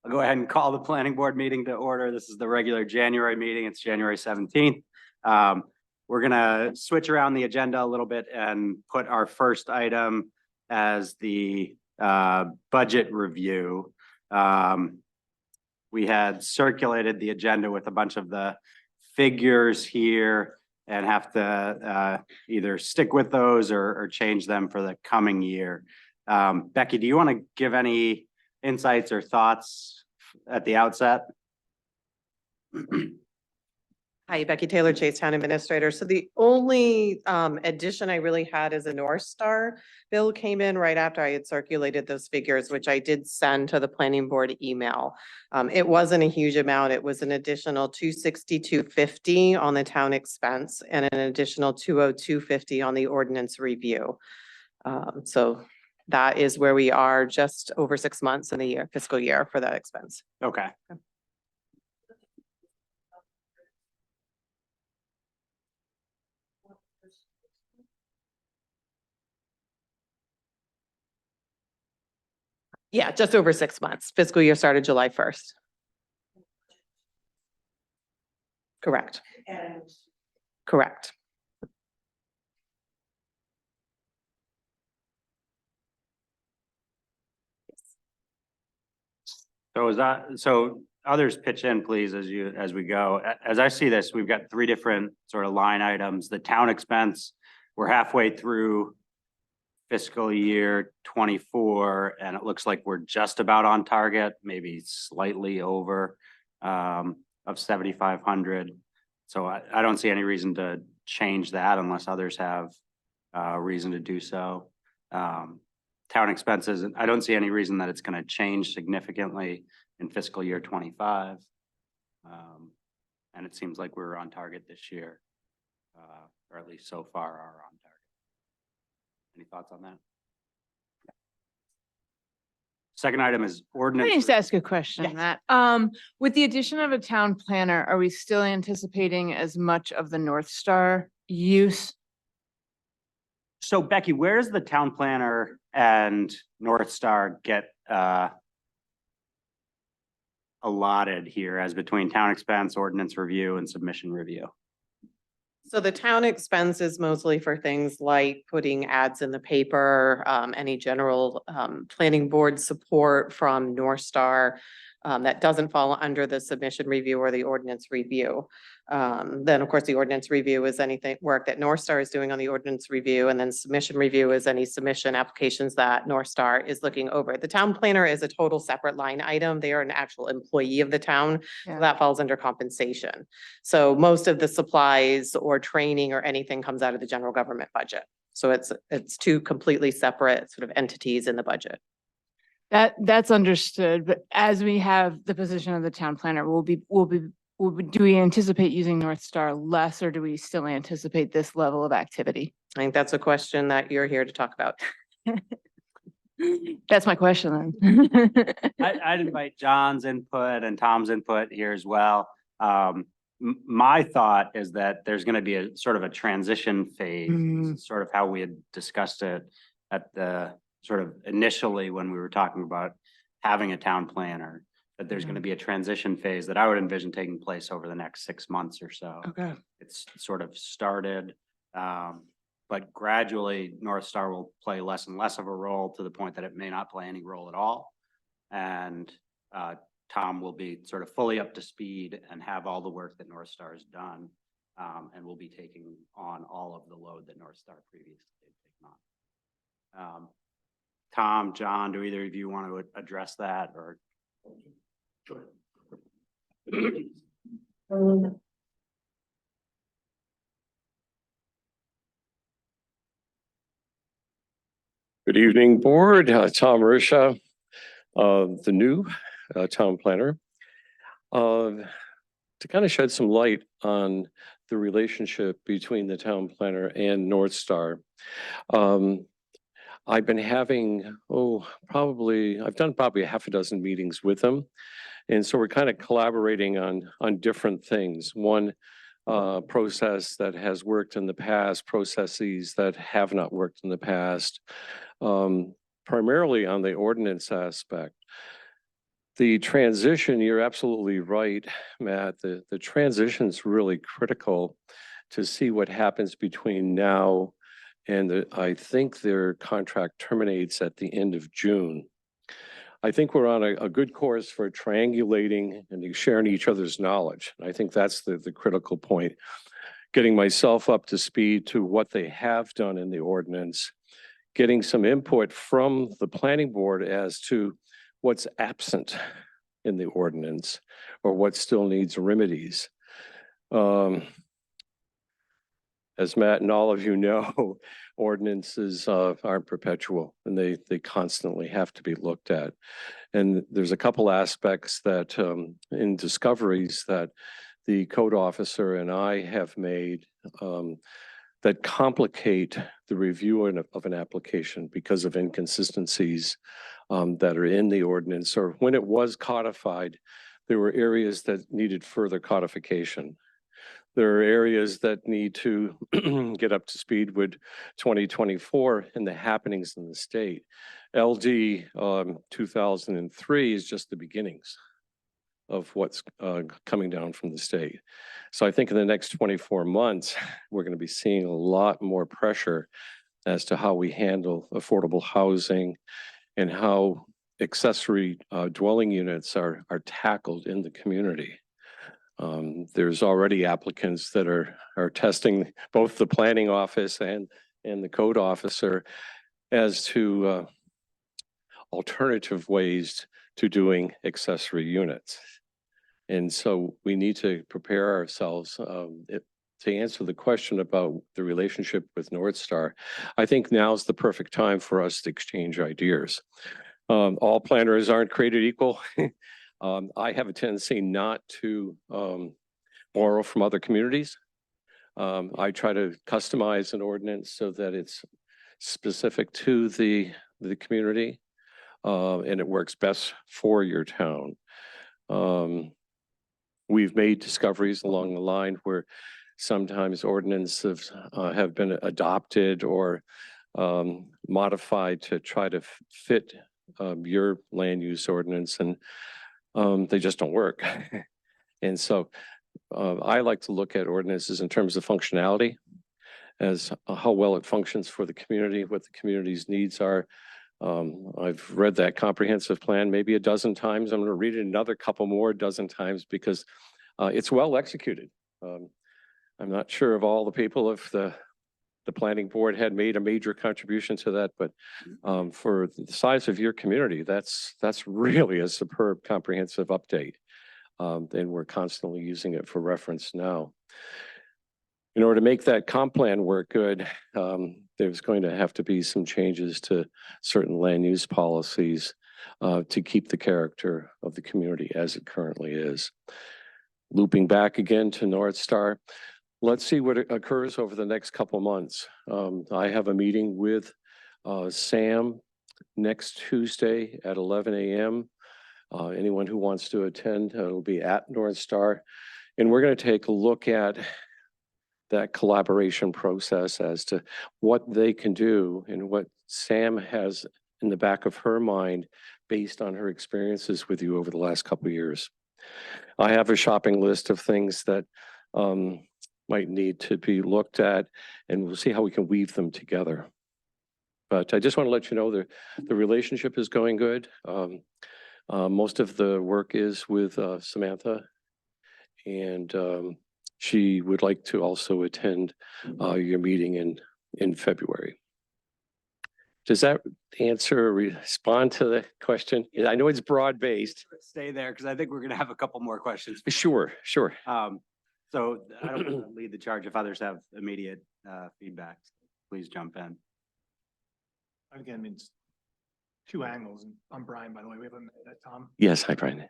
I'll go ahead and call the planning board meeting to order. This is the regular January meeting. It's January 17th. We're gonna switch around the agenda a little bit and put our first item as the budget review. We had circulated the agenda with a bunch of the figures here and have to either stick with those or change them for the coming year. Becky, do you want to give any insights or thoughts at the outset? Hi, Becky Taylor, Chase Town Administrator. So the only addition I really had is a North Star bill came in right after I had circulated those figures, which I did send to the planning board email. It wasn't a huge amount. It was an additional $262.50 on the town expense and an additional $202.50 on the ordinance review. So that is where we are, just over 6 months in the year, fiscal year for that expense. Okay. Yeah, just over 6 months. Fiscal year started July 1st. Correct. Correct. So is that, so others pitch in, please, as we go. As I see this, we've got three different sort of line items. The town expense, we're halfway through fiscal year 24, and it looks like we're just about on target, maybe slightly over of 7,500. So I don't see any reason to change that unless others have reason to do so. Town expenses, and I don't see any reason that it's going to change significantly in fiscal year 25. And it seems like we're on target this year, or at least so far are on target. Any thoughts on that? Second item is ordinance. Can I just ask a question on that? With the addition of a town planner, are we still anticipating as much of the North Star use? So Becky, where does the town planner and North Star get allotted here as between town expense, ordinance review, and submission review? So the town expense is mostly for things like putting ads in the paper, any general planning board support from North Star that doesn't fall under the submission review or the ordinance review. Then, of course, the ordinance review is anything work that North Star is doing on the ordinance review, and then submission review is any submission applications that North Star is looking over. The town planner is a total separate line item. They are an actual employee of the town, so that falls under compensation. So most of the supplies or training or anything comes out of the general government budget. So it's two completely separate sort of entities in the budget. That's understood, but as we have the position of the town planner, do we anticipate using North Star less, or do we still anticipate this level of activity? I think that's a question that you're here to talk about. That's my question then. I'd invite John's input and Tom's input here as well. My thought is that there's going to be a sort of a transition phase, sort of how we had discussed it at the sort of initially when we were talking about having a town planner, that there's going to be a transition phase that I would envision taking place over the next 6 months or so. Okay. It's sort of started, but gradually North Star will play less and less of a role to the point that it may not play any role at all. And Tom will be sort of fully up to speed and have all the work that North Star has done, and will be taking on all of the load that North Star previously had taken on. Tom, John, do either of you want to address that or? Sure. Good evening, board. Tom Risha, the new town planner. To kind of shed some light on the relationship between the town planner and North Star. I've been having, I've done probably a half a dozen meetings with them. And so we're kind of collaborating on different things. One, process that has worked in the past, processes that have not worked in the past, primarily on the ordinance aspect. The transition, you're absolutely right, Matt. The transition's really critical to see what happens between now and I think their contract terminates at the end of June. I think we're on a good course for triangulating and sharing each other's knowledge. I think that's the critical point. Getting myself up to speed to what they have done in the ordinance, getting some input from the planning board as to what's absent in the ordinance or what still needs remedies. As Matt and all of you know, ordinances aren't perpetual and they constantly have to be looked at. And there's a couple aspects that in discoveries that the code officer and I have made that complicate the review of an application because of inconsistencies that are in the ordinance, or when it was codified, there were areas that needed further codification. There are areas that need to get up to speed with 2024 and the happenings in the state. LD 2003 is just the beginnings of what's coming down from the state. So I think in the next 24 months, we're going to be seeing a lot more pressure as to how we handle affordable housing and how accessory dwelling units are tackled in the community. There's already applicants that are testing both the planning office and the code officer as to alternative ways to doing accessory units. And so we need to prepare ourselves to answer the question about the relationship with North Star. I think now's the perfect time for us to exchange ideas. All planners aren't created equal. I have a tendency not to borrow from other communities. I try to customize an ordinance so that it's specific to the community and it works best for your town. We've made discoveries along the line where sometimes ordinances have been adopted or modified to try to fit your land use ordinance, and they just don't work. And so I like to look at ordinances in terms of functionality, as how well it functions for the community, what the community's needs are. I've read that comprehensive plan maybe a dozen times. I'm going to read it another couple more dozen times because it's well executed. I'm not sure of all the people if the planning board had made a major contribution to that, but for the size of your community, that's really a superb comprehensive update. And we're constantly using it for reference now. In order to make that comp plan work good, there's going to have to be some changes to certain land use policies to keep the character of the community as it currently is. Looping back again to North Star, let's see what occurs over the next couple months. I have a meeting with Sam next Tuesday at 11 a.m. Anyone who wants to attend, it'll be at North Star. And we're going to take a look at that collaboration process as to what they can do and what Sam has in the back of her mind based on her experiences with you over the last couple of years. I have a shopping list of things that might need to be looked at, and we'll see how we can weave them together. But I just want to let you know the relationship is going good. Most of the work is with Samantha, and she would like to also attend your meeting in February. Does that answer or respond to the question? I know it's broad-based. Stay there because I think we're going to have a couple more questions. Sure. So I don't want to lead the charge if others have immediate feedback. Please jump in. Again, it's two angles. And I'm Brian, by the way. We haven't met that, Tom. Yes, hi, Brian.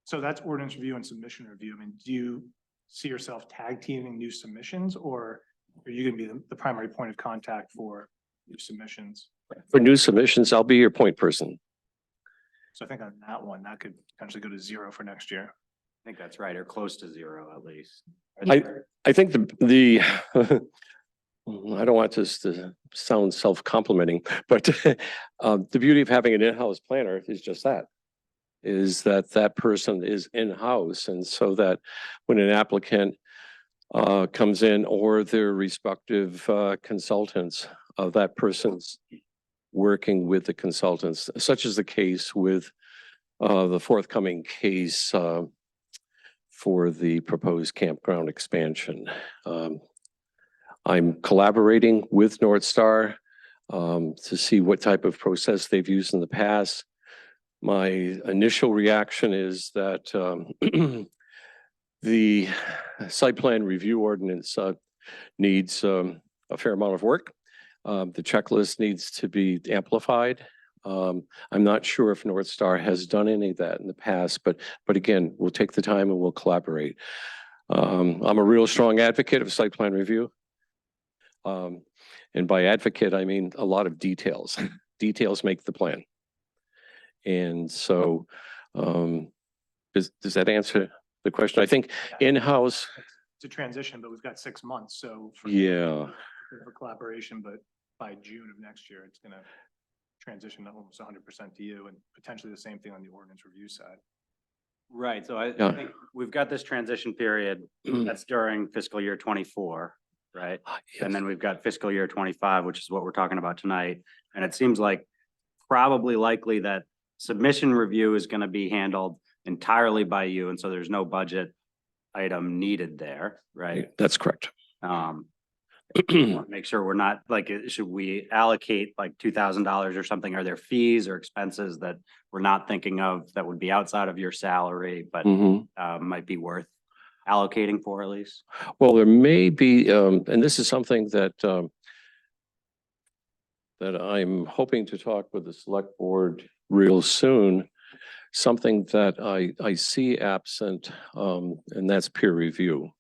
So that's ordinance review and submission review. I mean, do you see yourself tag teaming new submissions, or are you going to be the primary point of contact for new submissions? For new submissions, I'll be your point person. So I think on that one, that could potentially go to 0 for next year. I think that's right, or close to 0 at least. I think the I don't want this to sound self-complimenting, but the beauty of having an in-house planner is just that. is that that person is in-house. And so that when an applicant comes in or their respective consultants, that person's working with the consultants, such as the case with the forthcoming case for the proposed campground expansion. I'm collaborating with North Star to see what type of process they've used in the past. My initial reaction is that the site plan review ordinance needs a fair amount of work. The checklist needs to be amplified. I'm not sure if North Star has done any of that in the past, but again, we'll take the time and we'll collaborate. I'm a real strong advocate of site plan review. And by advocate, I mean a lot of details. Details make the plan. And so, does that answer the question? I think in-house, It's a transition, but we've got 6 months, so. yeah. For collaboration, but by June of next year, it's gonna transition to almost 100% to you, and potentially the same thing on the ordinance review side. Right, so I Yeah. think we've got this transition period, that's during fiscal year 24, right? And then we've got fiscal year 25, which is what we're talking about tonight. And it seems like probably likely that submission review is gonna be handled entirely by you, and so there's no budget item needed there, right? That's correct. Make sure we're not, like, should we allocate like $2,000 or something? Are there fees or expenses that we're not thinking of that would be outside of your salary, but Mhm. might be worth allocating for at least? Well, there may be, and this is something that that I'm hoping to talk with the select board real soon. Something that I see absent, and that's peer review.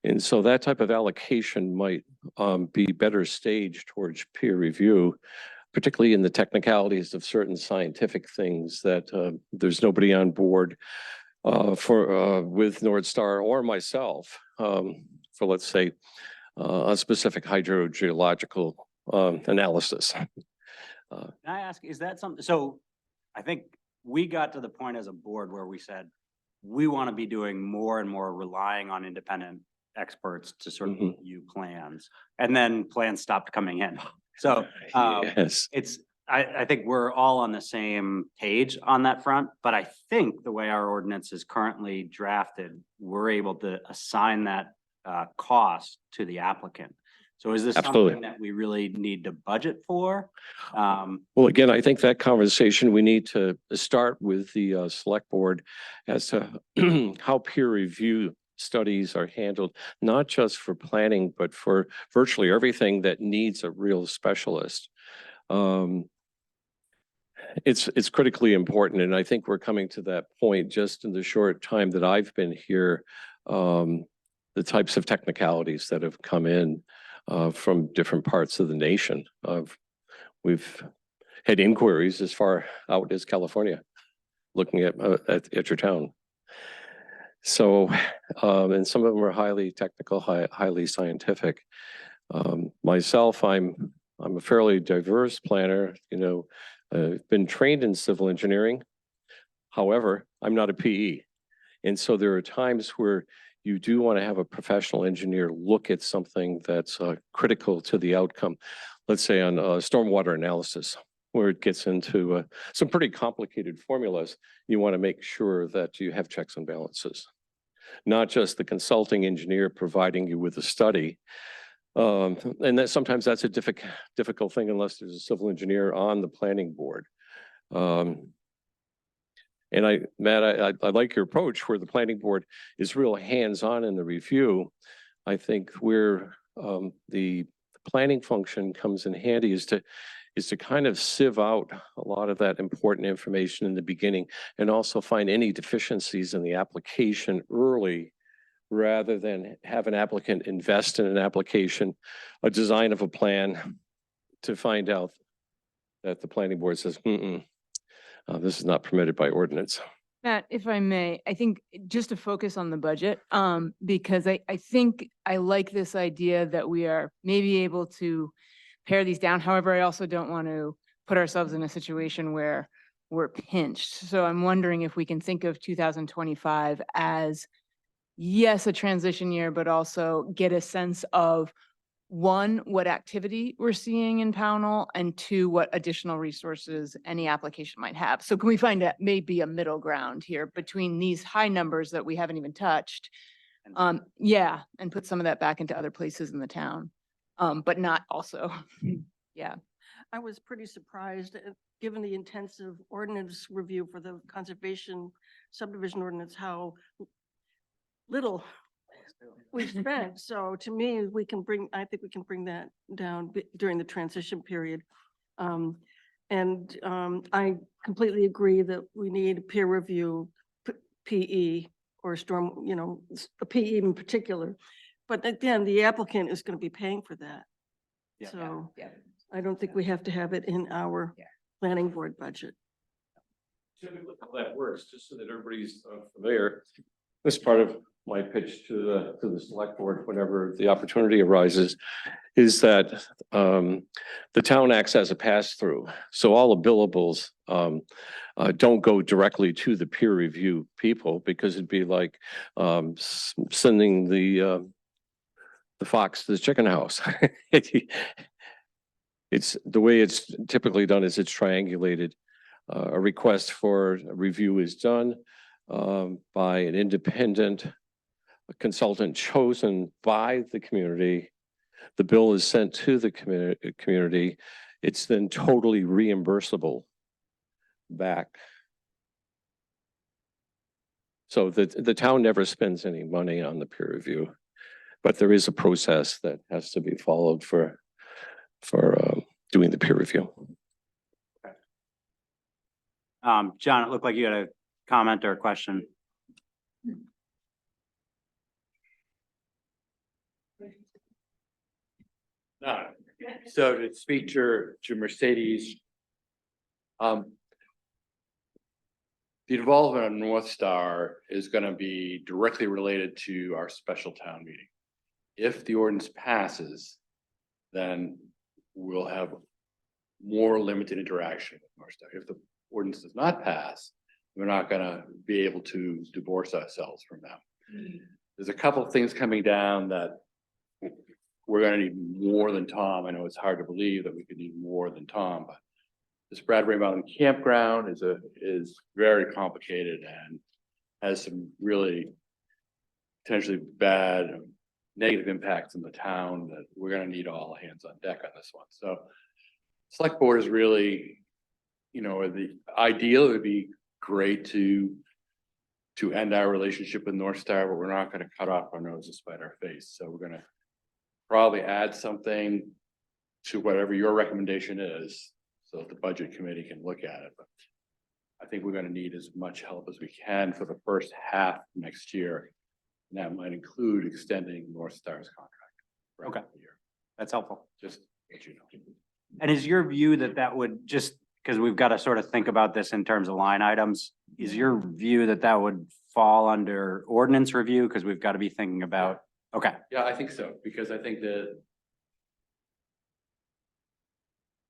And so that type of allocation might be better staged towards peer review, particularly in the technicalities of certain scientific things that there's nobody on board with North Star or myself for, let's say, a specific hydrogeological analysis. Can I ask, is that something, so I think we got to the point as a board where we said, we want to be doing more and more relying on independent experts to sort of review plans, and then plans stopped coming in. So Yes. I think we're all on the same page on that front, but I think the way our ordinance is currently drafted, we're able to assign that cost to the applicant. So is this Absolutely. something that we really need to budget for? Well, again, I think that conversation, we need to start with the select board as to how peer review studies are handled, not just for planning, but for virtually everything that needs a real specialist. It's critically important, and I think we're coming to that point just in the short time that I've been here. The types of technicalities that have come in from different parts of the nation. We've had inquiries as far out as California, looking at your town. So, and some of them are highly technical, highly scientific. Myself, I'm a fairly diverse planner. You know, I've been trained in civil engineering. However, I'm not a PE, and so there are times where you do want to have a professional engineer look at something that's critical to the outcome. Let's say on stormwater analysis, where it gets into some pretty complicated formulas. You want to make sure that you have checks and balances, not just the consulting engineer providing you with a study. And that sometimes that's a difficult thing unless there's a civil engineer on the planning board. And Matt, I like your approach where the planning board is real hands-on in the review. I think where the planning function comes in handy is to kind of sieve out a lot of that important information in the beginning and also find any deficiencies in the application early, rather than have an applicant invest in an application, a design of a plan, to find out that the planning board says, this is not permitted by ordinance. Matt, if I may, I think just to focus on the budget, because I think I like this idea that we are maybe able to pare these down. However, I also don't want to put ourselves in a situation where we're pinched. So I'm wondering if we can think of 2025 as, yes, a transition year, but also get a sense of, one, what activity we're seeing in Pownell, and two, what additional resources any application might have. So can we find a, maybe a middle ground here between these high numbers that we haven't even touched? Yeah, and put some of that back into other places in the town, but not also, yeah. I was pretty surprised, given the intensive ordinance review for the conservation subdivision ordinance, how little we spent. So to me, I think we can bring that down during the transition period. I completely agree that we need peer review, PE or storm, a PE in particular. But again, the applicant is going to be paying for that. Yeah. So I don't think we have to have it in our planning board budget. Typically how that works, just so that everybody's familiar. This part of my pitch to the select board, whenever the opportunity arises, is that the town acts as a pass-through. So all the billables don't go directly to the peer review people, because it'd be like sending the fox to the chicken house. It's the way it's typically done is it's triangulated. A request for a review is done by an independent consultant chosen by the community. The bill is sent to the community. It's then totally reimbursable back. So the town never spends any money on the peer review, but there is a process that has to be followed for doing the peer review. John, it looked like you had a comment or a question. No. So to speak to Mercedes, the involvement of North Star is going to be directly related to our special town meeting. If the ordinance passes, then we'll have more limited interaction with North Star. If the ordinance does not pass, we're not going to be able to divorce ourselves from them. There's a couple of things coming down that we're going to need more than Tom. I know it's hard to believe that we could need more than Tom, but this Bradbury Mountain campground is very complicated and has some really potentially bad negative impacts in the town that we're going to need all hands on deck on this one. So select board is really, the ideal would be great to end our relationship with North Star, but we're not going to cut off our nose to spite our face. So we're going to probably add something to whatever your recommendation is, so that the budget committee can look at it. But I think we're going to need as much help as we can for the first half next year. And that might include extending North Star's contract. for Okay. another year. That's helpful. Just let you know. And is your view that would just, because we've got to sort of think about this in terms of line items, is your view that would fall under ordinance review? Because we've got to be thinking about, okay, Yeah, I think so, because I think that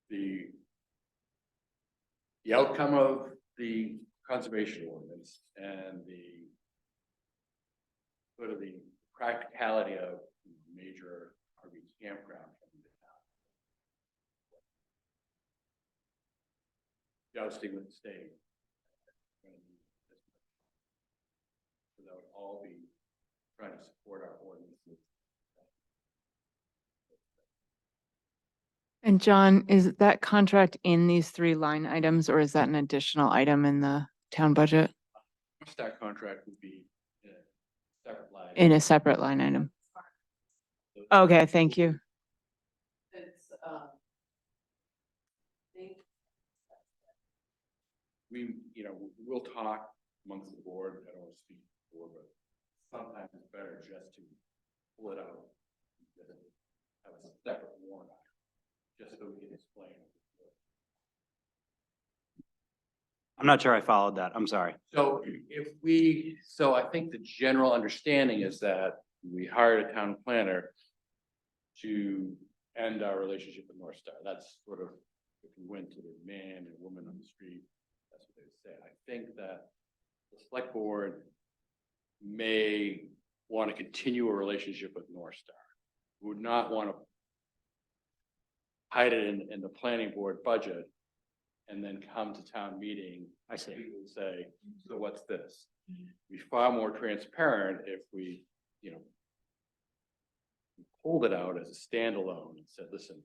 the outcome of the conservation ordinance and the sort of the practicality of major RV campground coming to town. Jousting with the state. So that would all be trying to support our ordinances. And John, is that contract in these three line items, or is that an additional item in the town budget? That contract would be in a separate line. In a separate line item? Okay, thank you. We'll talk amongst the board. I don't want to speak for, but sometimes it's better just to pull it out. Have a separate warrant, just so we can explain. I'm not sure I followed that. I'm sorry. So so I think the general understanding is that we hired a town planner to end our relationship with North Star. That's sort of, if we went to the man and woman on the street, That's what they would say. I think that the select board may want to continue a relationship with North Star. Would not want to hide it in the planning board budget and then come to town meeting. I see. People would say, so what's this? Be far more transparent if we, pulled it out as a standalone and said, listen,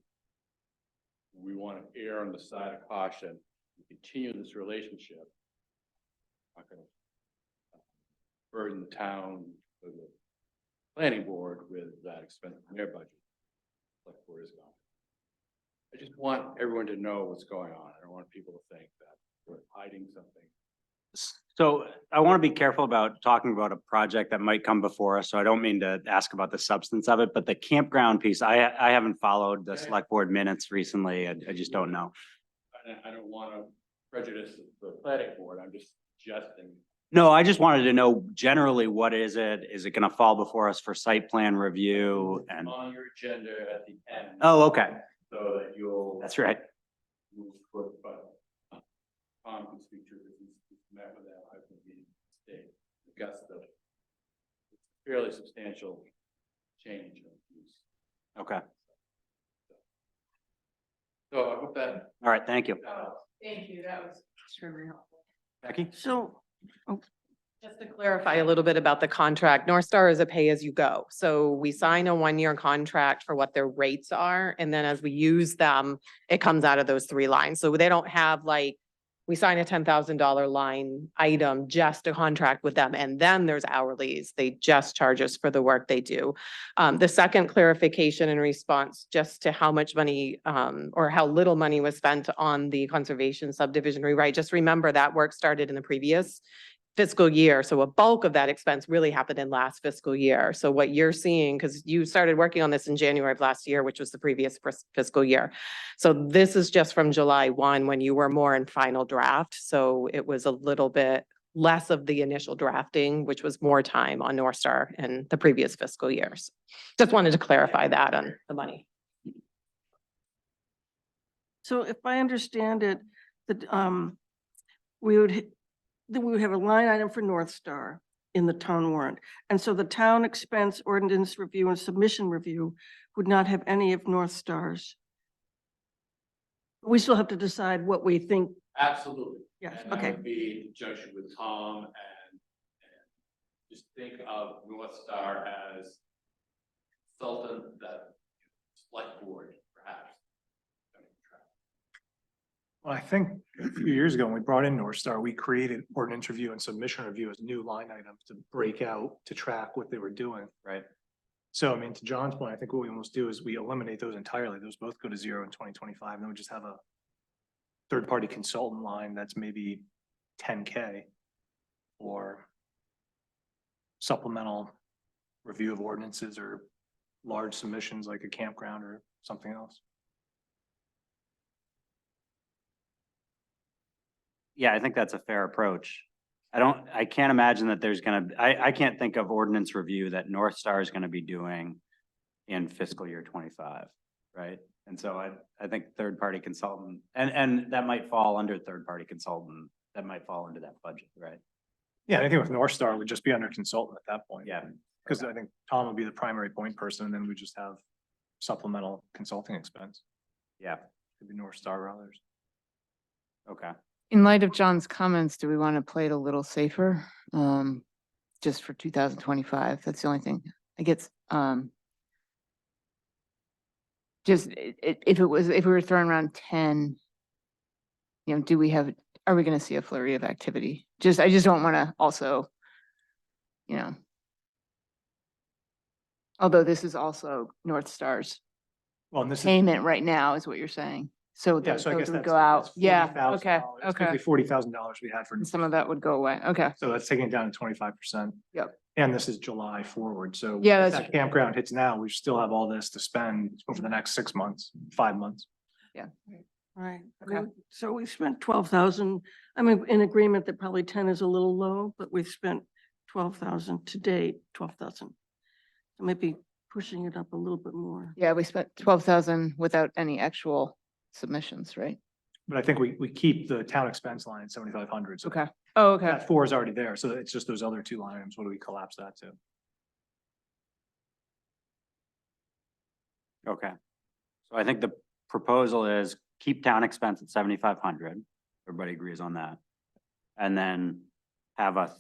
we want to err on the side of caution, continue this relationship. Not gonna burden the town or the planning board with that expense in their budget. Like where is going. I just want everyone to know what's going on. I don't want people to think that we're hiding something. So I want to be careful about talking about a project that might come before us, so I don't mean to ask about the substance of it, but the campground piece, I haven't followed the select board minutes recently. I just don't know. I don't want to prejudice the planning board. I'm just suggesting. No, I just wanted to know generally, what is it? Is it going to fall before us for site plan review and? On your agenda at the end. Oh, okay. So that you'll. That's right. Move forward, but Tom can speak to it. He's met with that. I've been meeting state, Augusta. It's a fairly substantial change of use. Okay. So I hope that. All right. Thank you. Thank you, that was extremely helpful. Becky? So, Just to clarify a little bit about the contract, North Star is a pay-as-you-go. So we sign a one-year contract for what their rates are, and then as we use them, it comes out of those three lines. So they don't have like, we sign a $10,000 line item just to contract with them, and then there's hourlies. They just charge us for the work they do. The second clarification in response just to how much money, or how little money was spent on the conservation subdivision rewrite, just remember that work started in the previous fiscal year. So a bulk of that expense really happened in last fiscal year. So what you're seeing, because you started working on this in January of last year, which was the previous fiscal year. So this is just from July 1 when you were more in final draft. So it was a little bit less of the initial drafting, which was more time on North Star in the previous fiscal years. Just wanted to clarify that on the money. so if I understand it, that, then we would have a line item for North Star in the town warrant. And so the town expense ordinance review and submission review would not have any of North Star's. We still have to decide what we think. Absolutely. Yes, And that okay. would be in conjunction with Tom and just think of North Star as consultant that select board perhaps. Well, I think a few years ago, when we brought in North Star, we created ordinance review and submission review as new line items to break out, to track what they were doing. Right. So I mean, to John's point, I think what we almost do is we eliminate those entirely. Those both go to zero in 2025. And then we just have a third-party consultant line that's maybe 10K or supplemental review of ordinances or large submissions like a campground or something else. Yeah, I think that's a fair approach. I can't imagine that there's I can't think of ordinance review that North Star is gonna be doing in fiscal year 25, right? And so I think third-party consultant, and that might fall under third-party consultant, that might fall into that budget, right? Yeah, anything with North Star would just be under consultant at that point. Yeah. Because I think Tom would be the primary point person, and then we just have supplemental consulting expense. Yeah, Could be North Star or others. okay. In light of John's comments, do we want to play it a little safer? Just for 2025, that's the only thing. I guess, just if we were throwing around 10, are we going to see a flurry of activity? I just don't want to also, although this is also North Star's Well, and this is. payment right now is what you're saying. So Yeah, so I guess those would that's. go out. that's Yeah, $40,000. okay, It's gonna okay. be $40,000 we had for. And some of that would go away. Okay. So that's taking it down to 25%. Yep. And this is July forward, so. Yeah, if that's that campground hits now, we still have all this to spend over the next 6 months, 5 months. Right. Okay. So we spent 12,000. I'm in agreement that probably 10 is a little low, but we've spent 12,000 to date, 12,000. So maybe pushing it up a little bit more. Yeah, we spent 12,000 without any actual submissions, right? But I think we keep the town expense line at 7,500. So Okay. Oh, okay. that 4 is already there. So it's just those other 2 line items. What do we collapse that to? Okay. So I think the proposal is keep town expense at 7,500. Everybody agrees on that. And then have a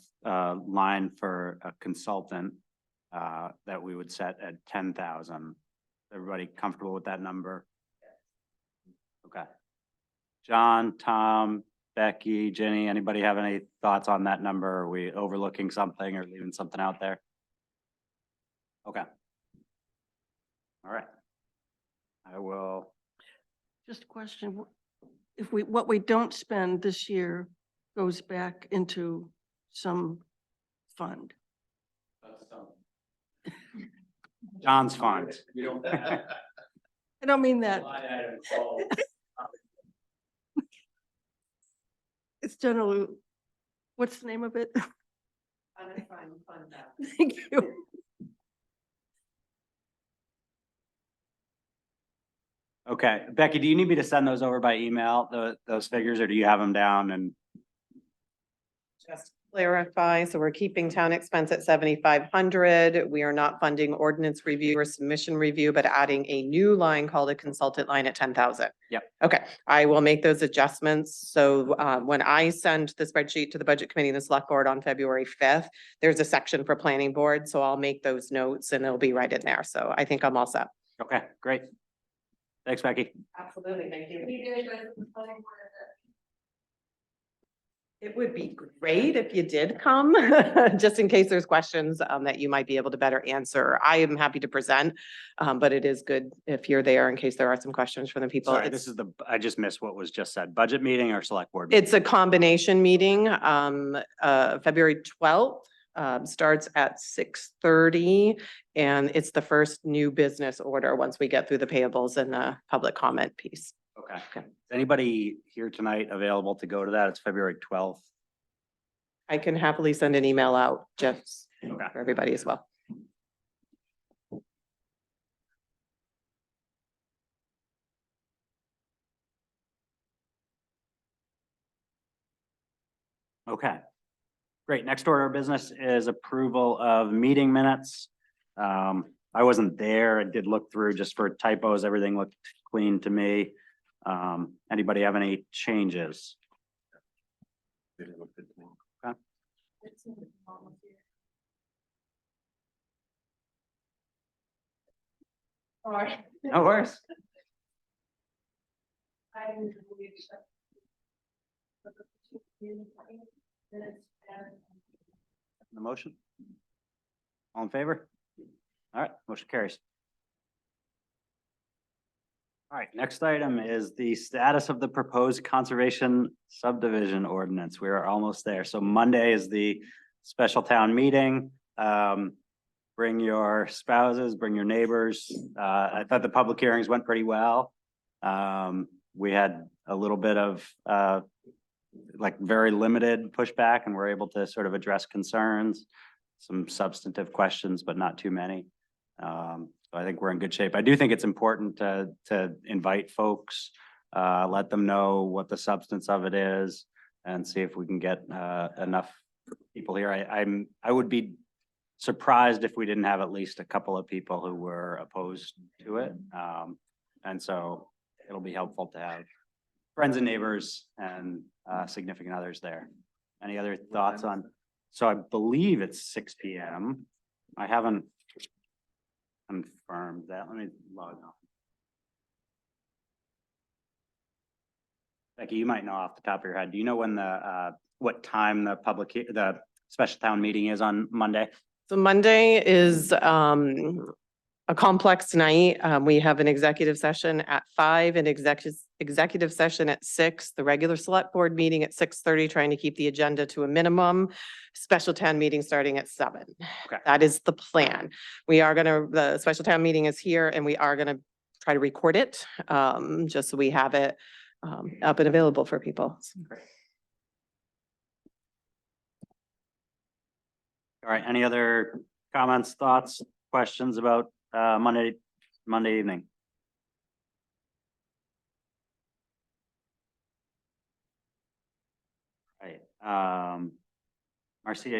line for a consultant that we would set at 10,000. Everybody comfortable with that number? Okay. John, Tom, Becky, Jenny, anybody have any thoughts on that number? Are we overlooking something or leaving something out there? Okay. All right. I will, Just a question, if what we don't spend this year goes back into some fund. John's fund. I don't mean that. It's generally, what's the name of it? Thank you. Okay, Becky, do you need me to send those over by email, those figures, or do you have them down and? Just to clarify, so we're keeping town expense at 7,500. We are not funding ordinance review or submission review, but adding a new line called a consultant line at 10,000. Yep. Okay, I will make those adjustments. So when I send the spreadsheet to the budget committee and the select board on February 5th, there's a section for planning board, so I'll make those notes and it'll be right in there. So I think I'm all set. Okay, great. Thanks, Becky. Absolutely, thank you. It would be great if you did come, just in case there's questions that you might be able to better answer. I am happy to present, but it is good if you're there in case there are some questions from the people. Sorry, this is I just missed what was just said. Budget meeting or select board? meeting? It's a combination meeting, February 12th. Starts at 6:30 and it's the first new business order once we get through the payables and the public comment piece. Okay. Is anybody here tonight available to go to that? It's February 12th. I can happily send an email out just Okay. for everybody as well. Okay. Great. Next order of business is approval of meeting minutes. I wasn't there. I did look through just for typos. Everything looked clean to me. Anybody have any changes? Okay. No worries. The motion? All in favor? All right, motion carries. All right, next item is the status of the proposed conservation subdivision ordinance. We are almost there. So Monday is the special town meeting. Bring your spouses, bring your neighbors. I thought the public hearings went pretty well. We had a little bit of like very limited pushback and we're able to sort of address concerns, some substantive questions, but not too many. So I think we're in good shape. I do think it's important to invite folks, let them know what the substance of it is and see if we can get enough people here. I would be surprised if we didn't have at least a couple of people who were opposed to it. And so it'll be helpful to have friends and neighbors and significant others there. Any other thoughts on? So I believe it's 6 p.m. I haven't confirmed that. Let me log on. Becky, you might know off the top of your head. Do you know when what time the special town meeting is on Monday? So Monday is a complex night. We have an executive session at 5, an executive session at 6, the regular select board meeting at 6:30, trying to keep the agenda to a minimum. Special town meeting starting at 7. Okay. That is the plan. The special town meeting is here and we are gonna try to record it, just so we have it up and available for people. All right, any other comments, thoughts, questions about Monday evening? Marcia,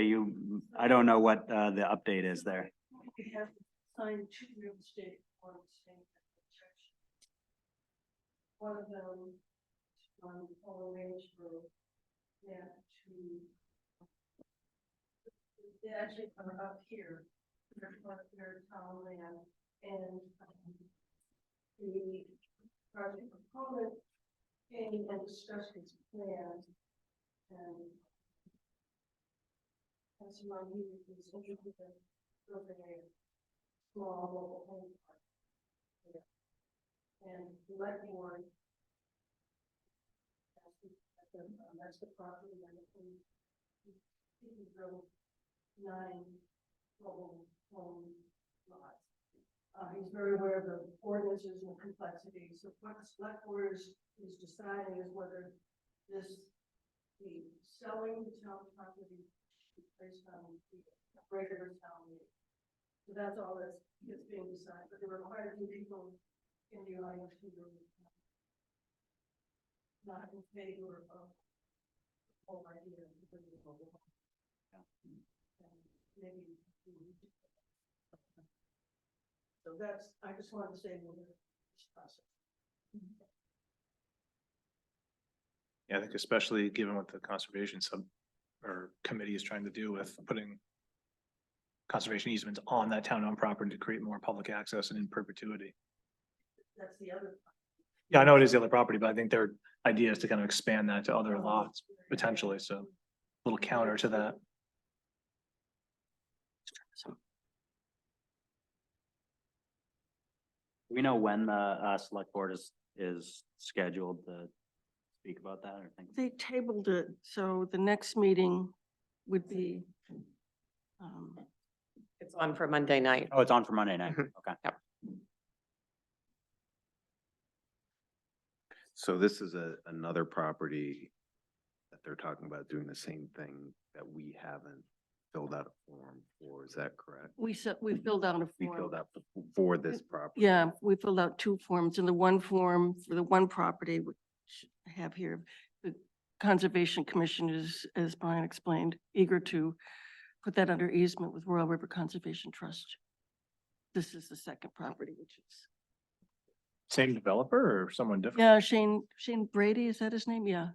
I don't know what, the update is there. We have signed two real estate forms saying that the church. One of them on Old Range Road, yeah, they actually are up here. They're town land and the project proponent came and discussed his plans and that's why he was interested in building a small mobile home park. Yeah. And the select board. That's the property and he built 9 mobile home lots. He's very aware of the ordinances and complexities. So what the select board is deciding is whether the selling the town property is based on the regular town meeting. So that's all that's being decided, but there were quite a few people in the audience who were not in favor of the whole idea of the mobile home. And maybe. So that's, I just wanted to say we're in this process. Yeah, I think especially given what the conservation committee is trying to do with putting conservation easements on that town-owned property to create more public access and in perpetuity. That's the other. Yeah, I know it is the other property, but I think their idea is to kind of expand that to other lots potentially, so a little counter to that. Do we know when the, select board is scheduled to speak about that or think? They tabled it, so the next meeting would be. It's on for Monday night. Oh, it's on for Monday night. Mhm. Okay. Yep. So this is another property that they're talking about doing the same thing that we haven't filled out a form for, is that correct? We filled out a We form. filled out for this property. Yeah, we filled out 2 forms, and the one form for the one property, which I have here, the Conservation Commission is, as Brian explained, eager to put that under easement with Royal River Conservation Trust. This is the second property, which is, Same developer or someone different? yeah, Shane Brady, is that his name? Yeah.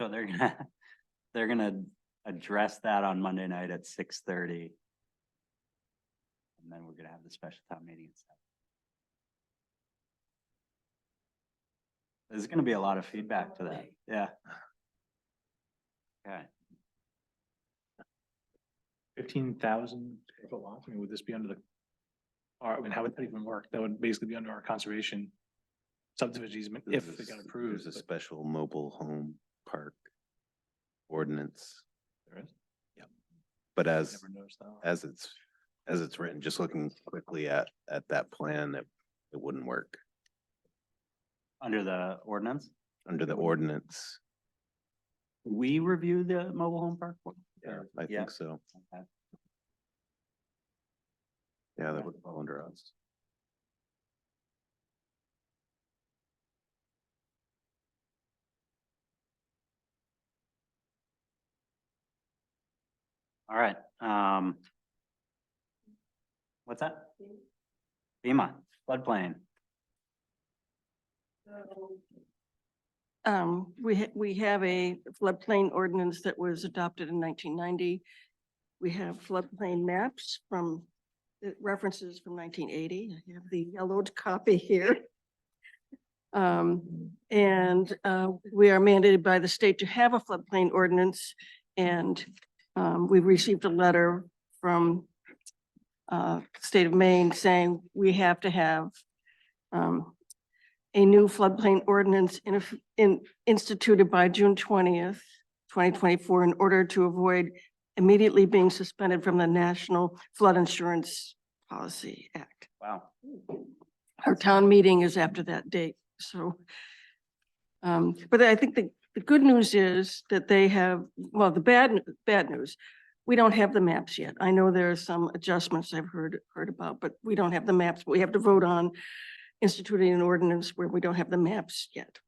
So they're gonna address that on Monday night at 6:30. And then we're gonna have the special town meeting and stuff. There's gonna be a lot of feedback to that, yeah. Okay, 15,000 square foot lots. I mean, would this be under I mean, how would that even work? That would basically be under our conservation subdivision easement if it got approved. There's a but special mobile home park ordinance, there is. but Never noticed that. as it's written, just looking quickly at that plan, it wouldn't work under the ordinance, under the ordinance. we review the mobile home park? I Yeah. think so. Okay. Yeah, that would fall under us. All right, what's that? FEMA, floodplain. We have a floodplain ordinance that was adopted in 1990. We have floodplain maps references from 1980. I have the yellowed copy here. And we are mandated by the state to have a floodplain ordinance. And we received a letter from the state of Maine saying we have to have a new floodplain ordinance instituted by June 20th, 2024, in order to avoid immediately being suspended from the National Flood Insurance Policy Act. Wow. Our town meeting is after that date, so. But I think the good news is that they have, well, the bad news, we don't have the maps yet. I know there are some adjustments I've heard about, but we don't have the maps. We have to vote on instituting an ordinance where we don't have the maps yet.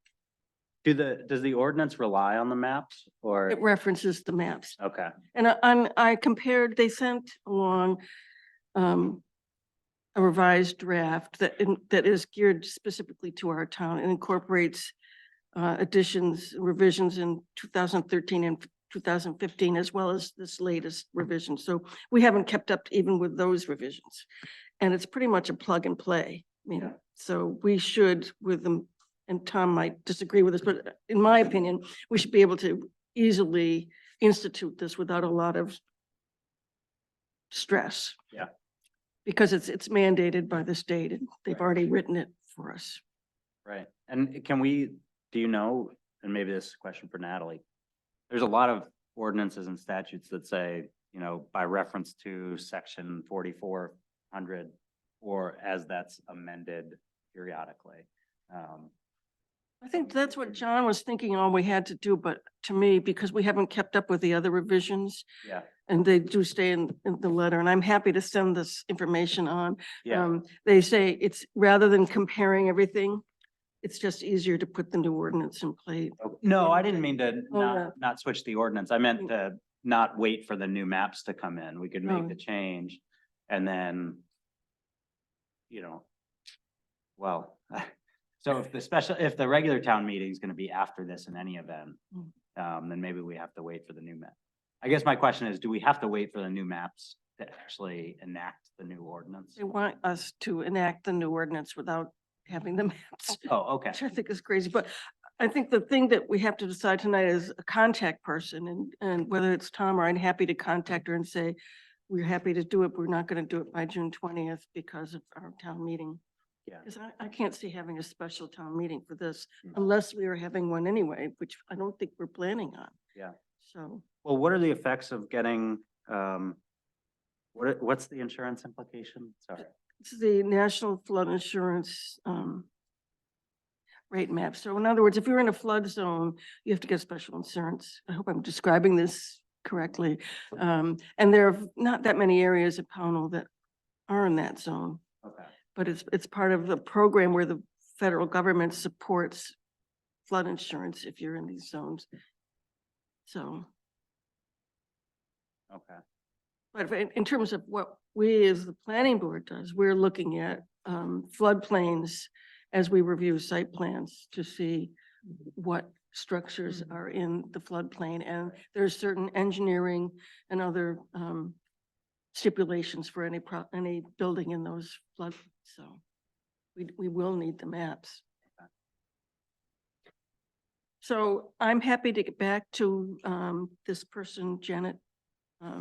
Does the ordinance rely on the maps or? It references the maps. Okay, And I compared, they sent along a revised draft that is geared specifically to our town and incorporates additions, revisions in 2013 and 2015, as well as this latest revision. So we haven't kept up even with those revisions. And it's pretty much a plug and play, you know, so we should with them, and Tom might disagree with us, but in my opinion, we should be able to easily institute this without a lot of stress. Yeah. Because it's mandated by the state and they've Right. already written it for us. right. And do you know, and maybe this is a question for Natalie, there's a lot of ordinances and statutes that say, you know, by reference to section 4400 or as that's amended periodically. I think that's what John was thinking all we had to do, but to me, because we haven't kept up with the other revisions Yeah, and they do stay in the letter, and I'm happy to send this information on. yeah, They say it's rather than comparing everything, it's just easier to put the new ordinance in place. no, I didn't mean to Oh, yeah. not switch the ordinance. I meant to not wait for the new maps to come in. We could make Oh. the change and then, you know, well, so if the regular town meeting is gonna be after this in any event, then maybe we have to wait for the new map. I guess my question is, do we have to wait for the new maps to actually enact the new ordinance? They want us to enact the new ordinance without having the maps. Oh, okay, Which I think is crazy, but I think the thing that we have to decide tonight is a contact person and whether it's Tom or I'm happy to contact her and say, we're happy to do it, but we're not gonna do it by June 20th because of our town meeting. yeah. Because I can't see having a special town meeting for this Mm. unless we are having one anyway, which I don't think we're planning on. Yeah. So Well, what are the effects of getting, what's the insurance implication? Sorry. it's the National Flood Insurance rate map. So in other words, if you're in a flood zone, you have to get special insurance. I hope I'm describing this correctly. And there are not that many areas of Pownell that are in that zone. Okay, But it's part of the program where the federal government supports flood insurance if you're in these zones. So, okay, but in terms of what we as the planning board does, we're looking at floodplains as we review site plans to see what structures are in the floodplain. And there's certain engineering and other stipulations for any building in those flood, so we will need the maps. So I'm happy to get back to this person, Janet. Her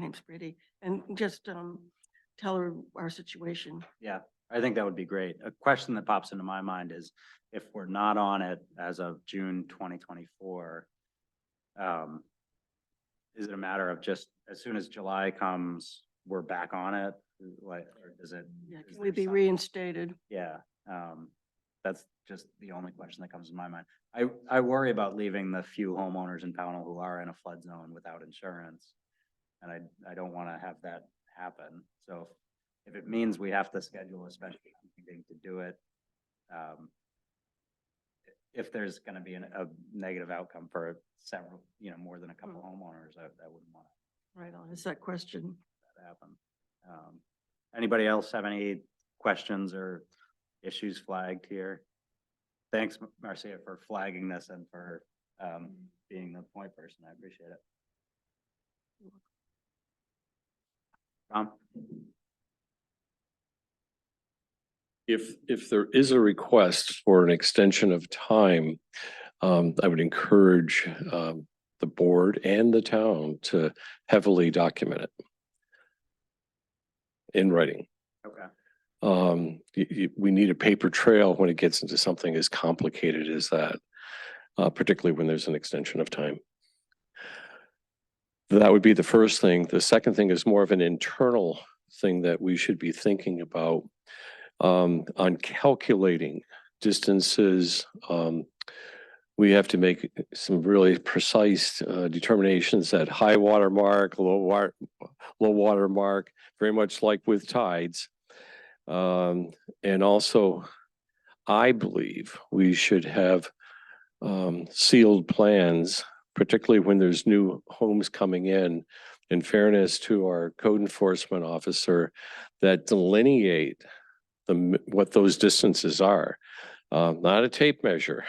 name's Brady, and just tell her our situation. yeah, I think that would be great. A question that pops into my mind is if we're not on it as of June 2024, is it a matter of just as soon as July comes, we're back on it? Like, or does it? Yeah, is can we there be some- reinstated? Yeah, that's just the only question that comes to my mind. I worry about leaving the few homeowners in Pownell who are in a flood zone without insurance. And I don't want to have that happen. So if it means we have to schedule a special meeting to do it, if there's going to be a negative outcome for several, more than a couple homeowners, I wouldn't want Right on, is that question? that to happen. Anybody else have any questions or issues flagged here? Thanks, Marcia, for flagging this and for being the point person. I appreciate it. Tom? If there is a request for an extension of time, I would encourage the board and the town to heavily document it in writing. Okay. We need a paper trail when it gets into something as complicated as that, particularly when there's an extension of time. That would be the first thing. The second thing is more of an internal thing that we should be thinking about on calculating distances we have to make some really precise determinations at high water mark, low water mark, very much like with tides. And also, I believe we should have sealed plans, particularly when there's new homes coming in fairness to our code enforcement officer, that delineate what those distances are. Not a tape measure.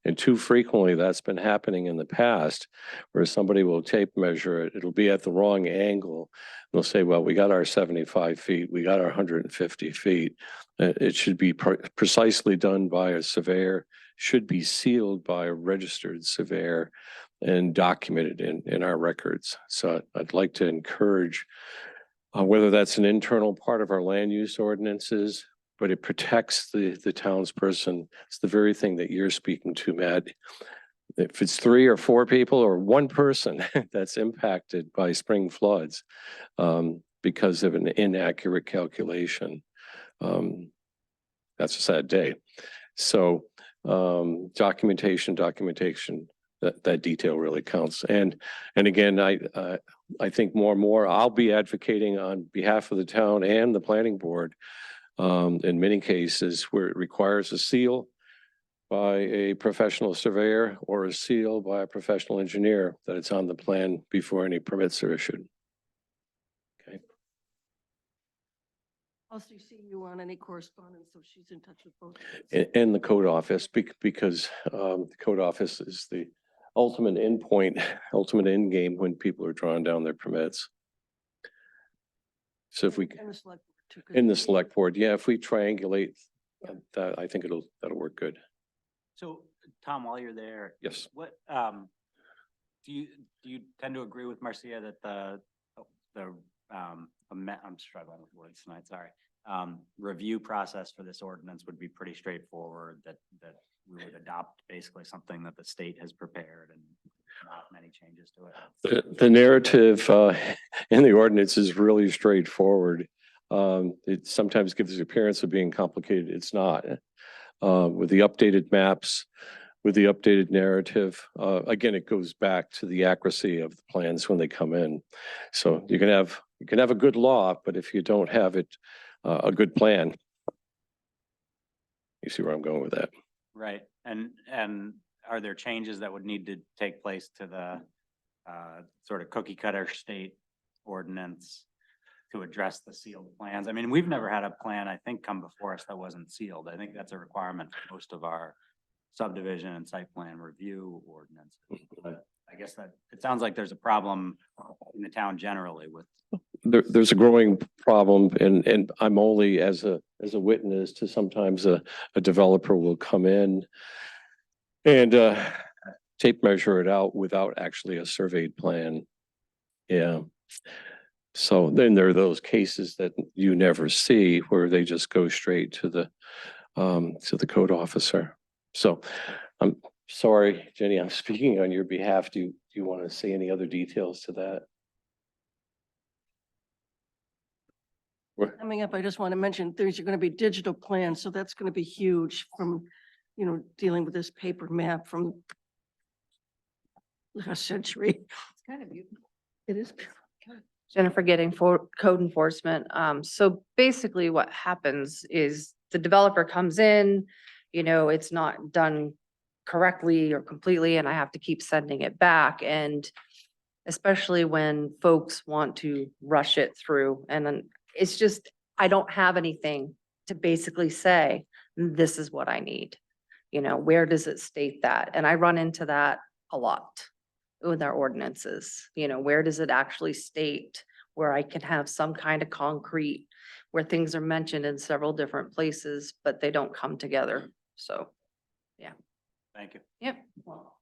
And too frequently, that's been happening in the past, where somebody will tape measure it. It'll be at the wrong angle. They'll say, well, we got our 75 feet, we got our 150 feet. It should be precisely done by a surveyor, should be sealed by a registered surveyor and documented in our records. So I'd like to encourage, whether that's an internal part of our land use ordinances, but it protects the townsperson. It's the very thing that you're speaking to, Matt. If it's 3 or 4 people or one person that's impacted by spring floods because of an inaccurate calculation, that's a sad day. So documentation, that detail really counts. And again, I think more and more I'll be advocating on behalf of the town and the planning board in many cases where it requires a seal by a professional surveyor or a seal by a professional engineer, that it's on the plan before any permits are issued. Okay. I'll CC you on any correspondence, so she's in touch with both. And the code office, because the code office is the ultimate endpoint, ultimate end game when people are drawing down their permits. So if we, And the select board too, 'cause in the select board, yeah, if we triangulate that, I think that'll work good. So, Tom, while you're there, Yes. what, do you tend to agree with Marcia that I'm struggling with words tonight, sorry. Review process for this ordinance would be pretty straightforward, that we would adopt basically something that the state has prepared and not many changes to it. The narrative in the ordinance is really straightforward. It sometimes gives the appearance of being complicated. It's not. With the updated maps, with the updated narrative, again, it goes back to the accuracy of the plans when they come in. So you can have a good law, but if you don't have it, a good plan, you see where I'm going with that. Right, and are there changes that would need to take place to the sort of cookie cutter state ordinance to address the sealed plans? I mean, we've never had a plan, I think, come before us that wasn't sealed. I think that's a requirement for most of our subdivision and site plan review ordinances. But I guess that, it sounds like there's a problem in the town generally with. There's a growing problem, and I'm only as a witness to sometimes a developer will come in and tape measure it out without actually a surveyed plan. Yeah. So then there are those cases that you never see where they just go straight to the code officer. So I'm sorry, Jenny, I'm speaking on your behalf. Do you want to say any other details to that? Coming up, I just want to mention, there's going to be digital plans, so that's going to be huge from, dealing with this paper map from a century. It's kind of beautiful. It is. Jennifer Getting for code enforcement. So basically what happens is the developer comes in, it's not done correctly or completely, and I have to keep sending it back. And especially when folks want to rush it through, and then it's just, I don't have anything to basically say, this is what I need. Where does it state that? And I run into that a lot with our ordinances. Where does it actually state where I can have some kind of concrete, where things are mentioned in several different places, but they don't come together. So, yeah. Thank you. Yep. All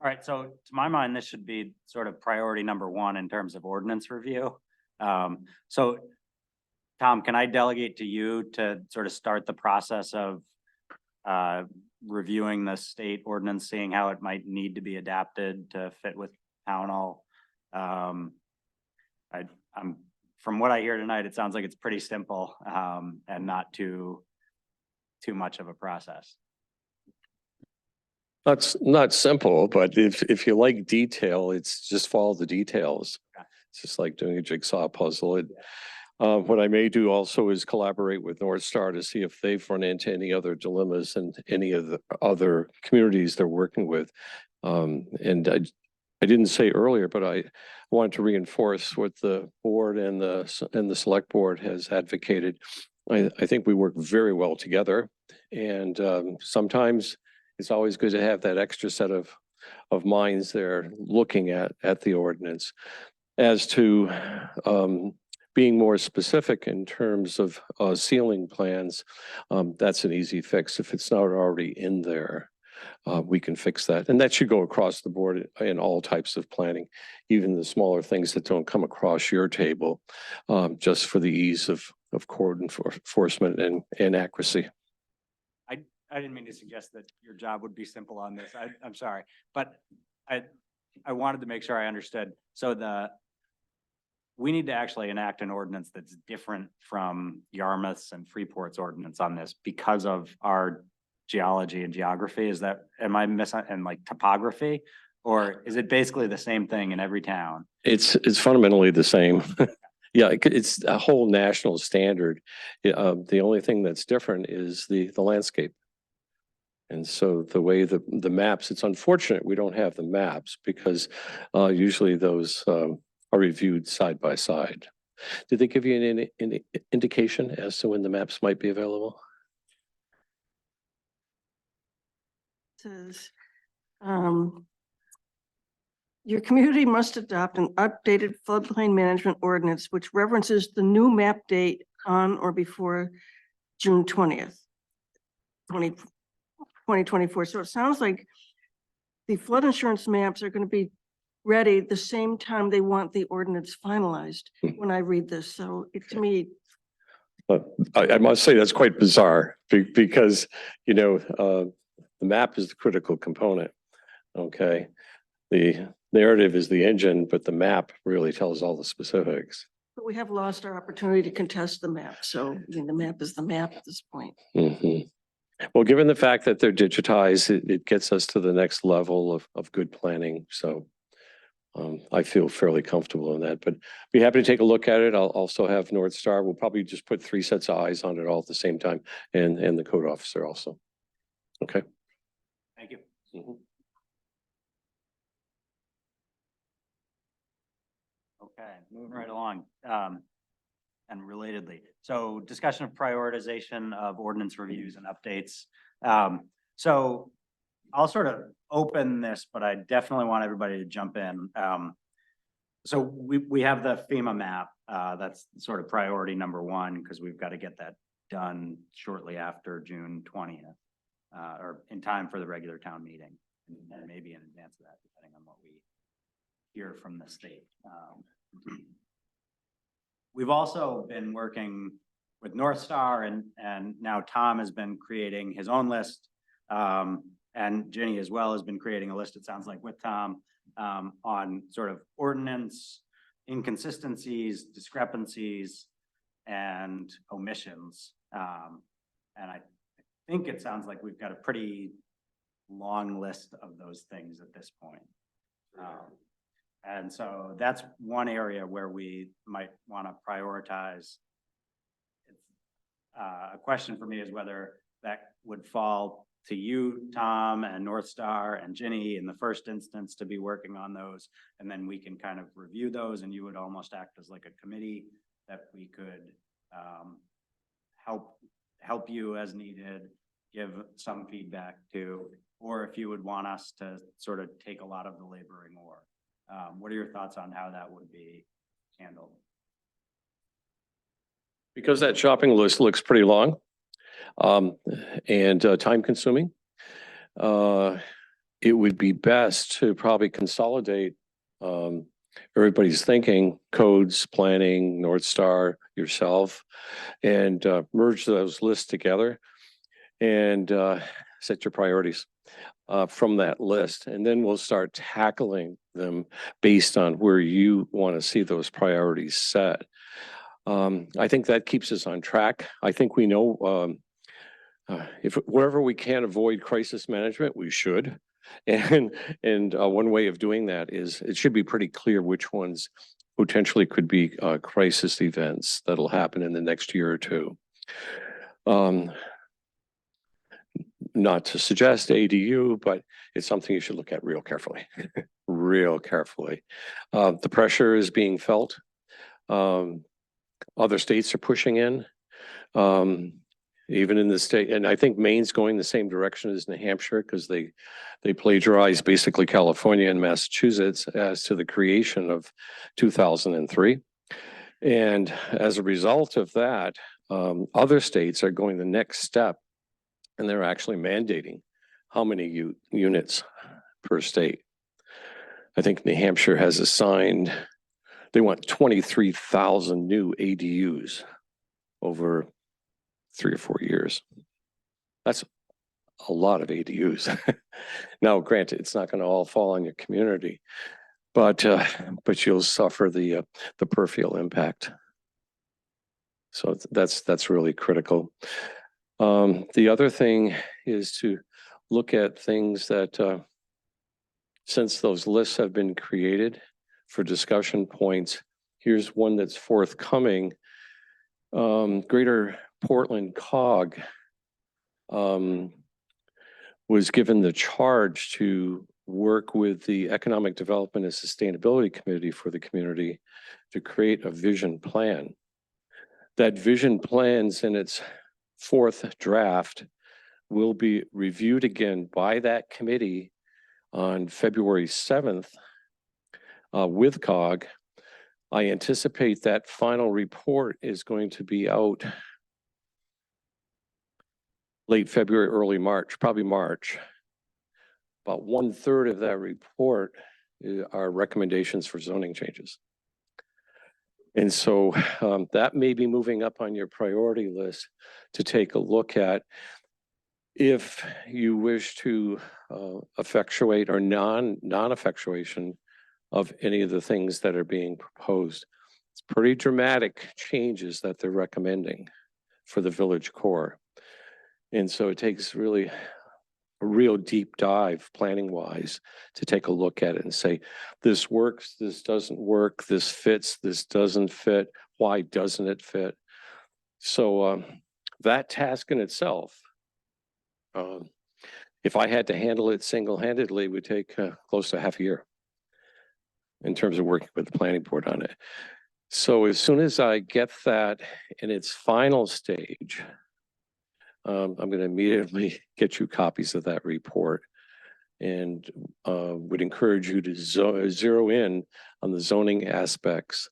right, so to my mind, this should be sort of priority number 1 in terms of ordinance review. So Tom, can I delegate to you to sort of start the process of reviewing the state ordinance, seeing how it might need to be adapted to fit with Pownell? I'm from what I hear tonight, it sounds like it's pretty simple and not too much of a process. That's not simple, but if you like detail, it's just follow the details. Okay. It's just like doing a jigsaw puzzle. What I may do also is collaborate with North Star to see if they've run into any other dilemmas in any of the other communities they're working with. And I didn't say earlier, but I wanted to reinforce what the board and the select board has advocated. I think we work very well together, and sometimes it's always good to have that extra set of minds there looking at the ordinance. As to being more specific in terms of ceiling plans, that's an easy fix. If it's not already in there, we can fix that. And that should go across the board in all types of planning, even the smaller things that don't come across your table, just for the ease of code enforcement and accuracy. I didn't mean to suggest that your job would be simple on this. I'm sorry, but I wanted to make sure I understood. So we need to actually enact an ordinance that's different from Yarmouth's and Freeport's ordinance on this because of our geology and geography. Is that, am I and like topography? Or is it basically the same thing in every town? It's fundamentally the same. Yeah, it's a whole national standard. The only thing that's different is the landscape. And so the way the maps, it's unfortunate we don't have the maps because usually those are reviewed side by side. Did they give you an indication as to when the maps might be available? Says, your community must adopt an updated floodplain management ordinance which references the new map date on or before June 20th, 2024. So it sounds like the flood insurance maps are going to be ready the same time they want the ordinance finalized when I read this. So to me, I must say that's quite bizarre because, you know, the map is the critical component. Okay. The narrative is the engine, but the map really tells all the specifics. but we have lost our opportunity to contest the map. So I mean, the map is the map at this point. Mhm. Well, given the fact that they're digitized, it gets us to the next level of good planning. So I feel fairly comfortable in that, but be happy to take a look at it. I'll also have North Star. We'll probably just put 3 sets of eyes on it all at the same time and the code officer also. Okay. Thank you. Mhm. Okay, moving right along. And relatedly, so discussion of prioritization of ordinance reviews and updates. So I'll sort of open this, but I definitely want everybody to jump in. So we have the FEMA map, that's sort of priority number 1, because we've got to get that done shortly after June 20th, or in time for the regular town meeting, and maybe in advance of that, depending on what we hear from the state. We've also been working with North Star and now Tom has been creating his own list. And Ginny as well has been creating a list, it sounds like, with Tom, on sort of ordinance inconsistencies, discrepancies, and omissions. And I think it sounds like we've got a pretty long list of those things at this point. And so that's one area where we might want to prioritize. A question for me is whether that would fall to you, Tom, and North Star and Ginny in the first instance to be working on those. And then we can kind of review those and you would almost act as like a committee that we could help you as needed, give some feedback to, or if you would want us to sort of take a lot of the laboring or. What are your thoughts on how that would be handled? Because that shopping list looks pretty long and time consuming, it would be best to probably consolidate everybody's thinking, codes, planning, North Star, yourself, and merge those lists together and set your priorities from that list. And then we'll start tackling them based on where you want to see those priorities set. I think that keeps us on track. I think we know if wherever we can avoid crisis management, we should. And one way of doing that is it should be pretty clear which ones potentially could be crisis events that'll happen in the next year or two. Not to suggest ADU, but it's something you should look at real carefully, real carefully. The pressure is being felt. Other states are pushing in. Even in the state, and I think Maine's going the same direction as New Hampshire because they plagiarized basically California and Massachusetts as to the creation of 2003. And as a result of that, other states are going the next step, and they're actually mandating how many units per state. I think New Hampshire has assigned, they want 23,000 new ADUs over 3 or 4 years. That's a lot of ADUs. Now, granted, it's not going to all fall on your community, but you'll suffer the peripheral impact. So that's really critical. The other thing is to look at things that, since those lists have been created for discussion points, here's one that's forthcoming. Greater Portland COG was given the charge to work with the Economic Development and Sustainability Committee for the community to create a vision plan. That vision plan's in its 4th draft will be reviewed again by that committee on February 7th with COG. I anticipate that final report is going to be out late February, early March, probably March. About 1/3 of that report are recommendations for zoning changes. And so that may be moving up on your priority list to take a look at if you wish to effectuate or non-effectuation of any of the things that are being proposed. It's pretty dramatic changes that they're recommending for the village core. And so it takes really a real deep dive planning wise to take a look at it and say, this works, this doesn't work, this fits, this doesn't fit, why doesn't it fit? So that task in itself, if I had to handle it single-handedly, would take close to half a year in terms of working with the planning board on it. So as soon as I get that in its final stage, I'm going to immediately get you copies of that report and would encourage you to zero in on the zoning aspects.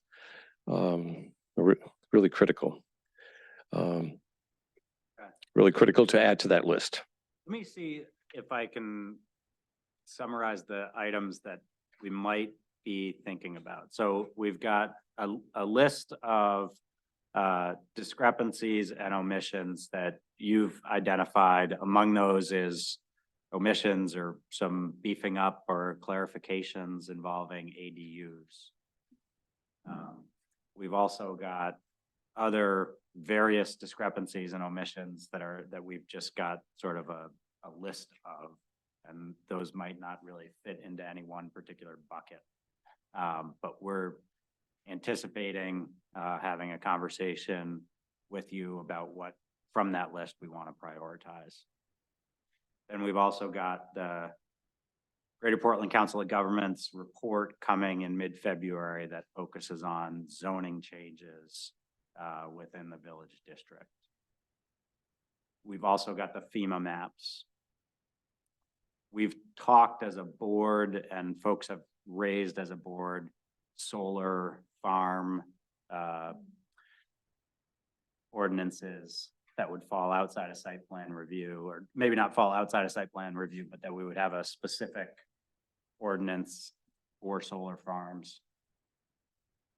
Really critical. Really critical to add to that list. Let me see if I can summarize the items that we might be thinking about. So we've got a list of discrepancies and omissions that you've identified. Among those is omissions or some beefing up or clarifications involving ADUs. We've also got other various discrepancies and omissions that we've just got sort of a list of, and those might not really fit into any one particular bucket. But we're anticipating having a conversation with you about what from that list we want to prioritize. And we've also got the Greater Portland Council of Governments report coming in mid-February that focuses on zoning changes within the village district. We've also got the FEMA maps. We've talked as a board and folks have raised as a board solar farm ordinances that would fall outside of site plan review, or maybe not fall outside of site plan review, but that we would have a specific ordinance for solar farms.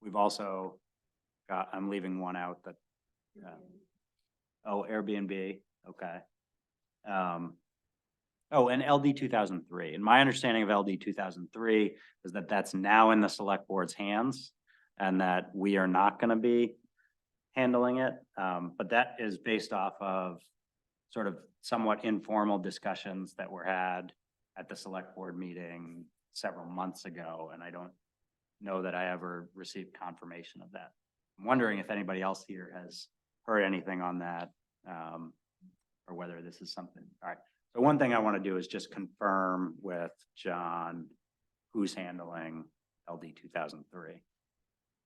We've also got, I'm leaving one out that, oh, Airbnb, okay. Oh, and LD 2003. And my understanding of LD 2003 is that that's now in the select board's hands and that we are not going to be handling it. But that is based off of sort of somewhat informal discussions that were had at the select board meeting several months ago, and I don't know that I ever received confirmation of that. I'm wondering if anybody else here has heard anything on that, or whether this is something. All right. So one thing I want to do is just confirm with John who's handling LD 2003.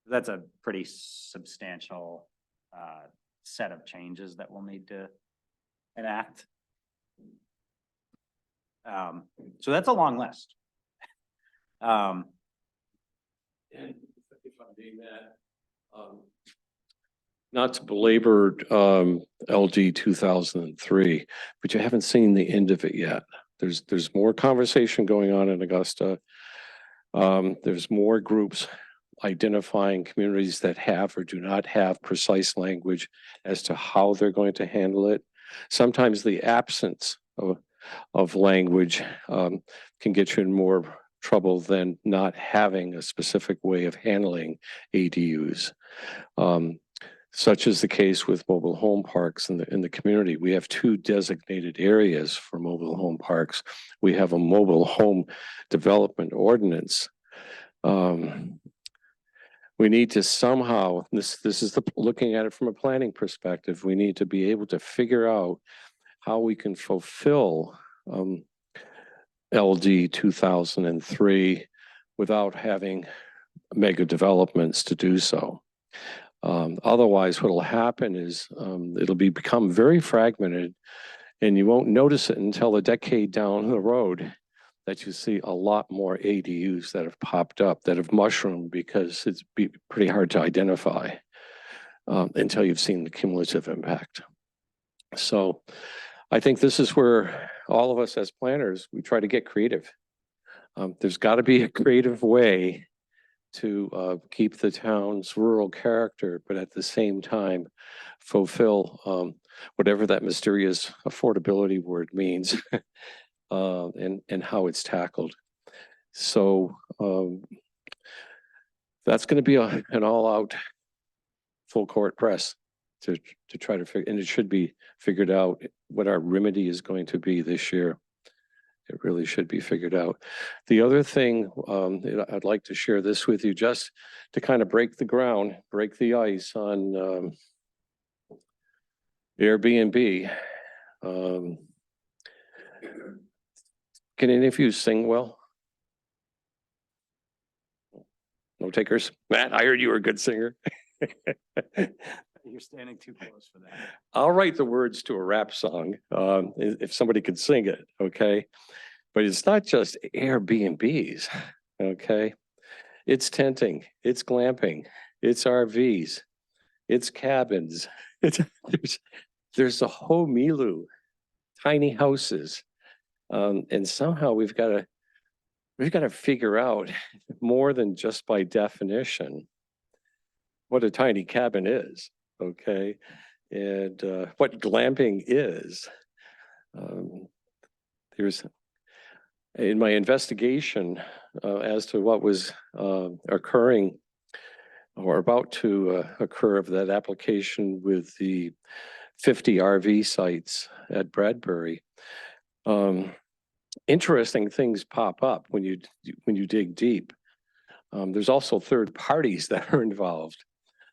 That's a pretty substantial set of changes that we'll need to enact. So that's a long list. If I'm being that, not to belabor LD 2003, but you haven't seen the end of it yet. There's more conversation going on in Augusta. There's more groups identifying communities that have or do not have precise language as to how they're going to handle it. Sometimes the absence of language can get you in more trouble than not having a specific way of handling ADUs. Such is the case with mobile home parks in the community. We have 2 designated areas for mobile home parks. We have a mobile home development ordinance. We need to somehow, this is looking at it from a planning perspective, we need to be able to figure out how we can fulfill LD 2003 without having mega developments to do so. Otherwise, what will happen is it'll become very fragmented, and you won't notice it until a decade down the road that you see a lot more ADUs that have popped up, that have mushroomed, because it's pretty hard to identify until you've seen the cumulative impact. So I think this is where all of us as planners, we try to get creative. There's got to be a creative way to keep the town's rural character, but at the same time fulfill whatever that mysterious affordability word means and how it's tackled. So that's going to be an all-out full court press to try to figure, and it should be figured out what our remedy is going to be this year. It really should be figured out. The other thing, I'd like to share this with you just to kind of break the ground, break the ice on Airbnb. Can any of you sing well? No takers? Matt, I heard you were a good singer. You're standing too close for that. I'll write the words to a rap song if somebody could sing it, okay? But it's not just Airbnbs, okay? It's tenting, it's glamping, it's RVs, it's cabins. There's a whole milieu, tiny houses, and somehow we've got to figure out more than just by definition what a tiny cabin is. Okay, and what glamping is. There's, in my investigation as to what was occurring or about to occur of that application with the 50 RV sites at Bradbury, interesting things pop up when you dig deep. There's also third parties that are involved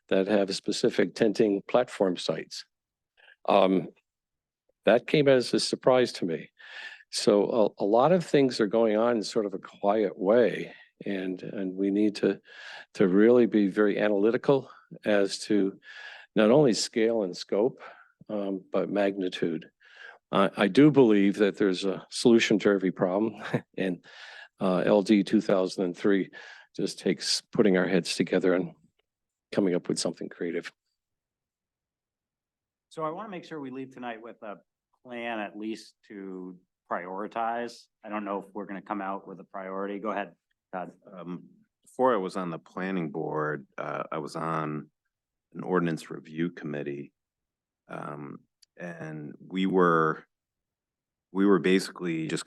that have specific tenting platform sites. That came as a surprise to me. So a lot of things are going on in sort of a quiet way, and we need to really be very analytical as to not only scale and scope, but magnitude. I do believe that there's a solution to every problem, and LD 2003 just takes putting our heads together and coming up with something creative. So I want to make sure we leave tonight with a plan at least to prioritize. I don't know if we're going to come out with a priority. Go ahead, Todd. Before I was on the planning board, I was on an ordinance review committee. And we were basically just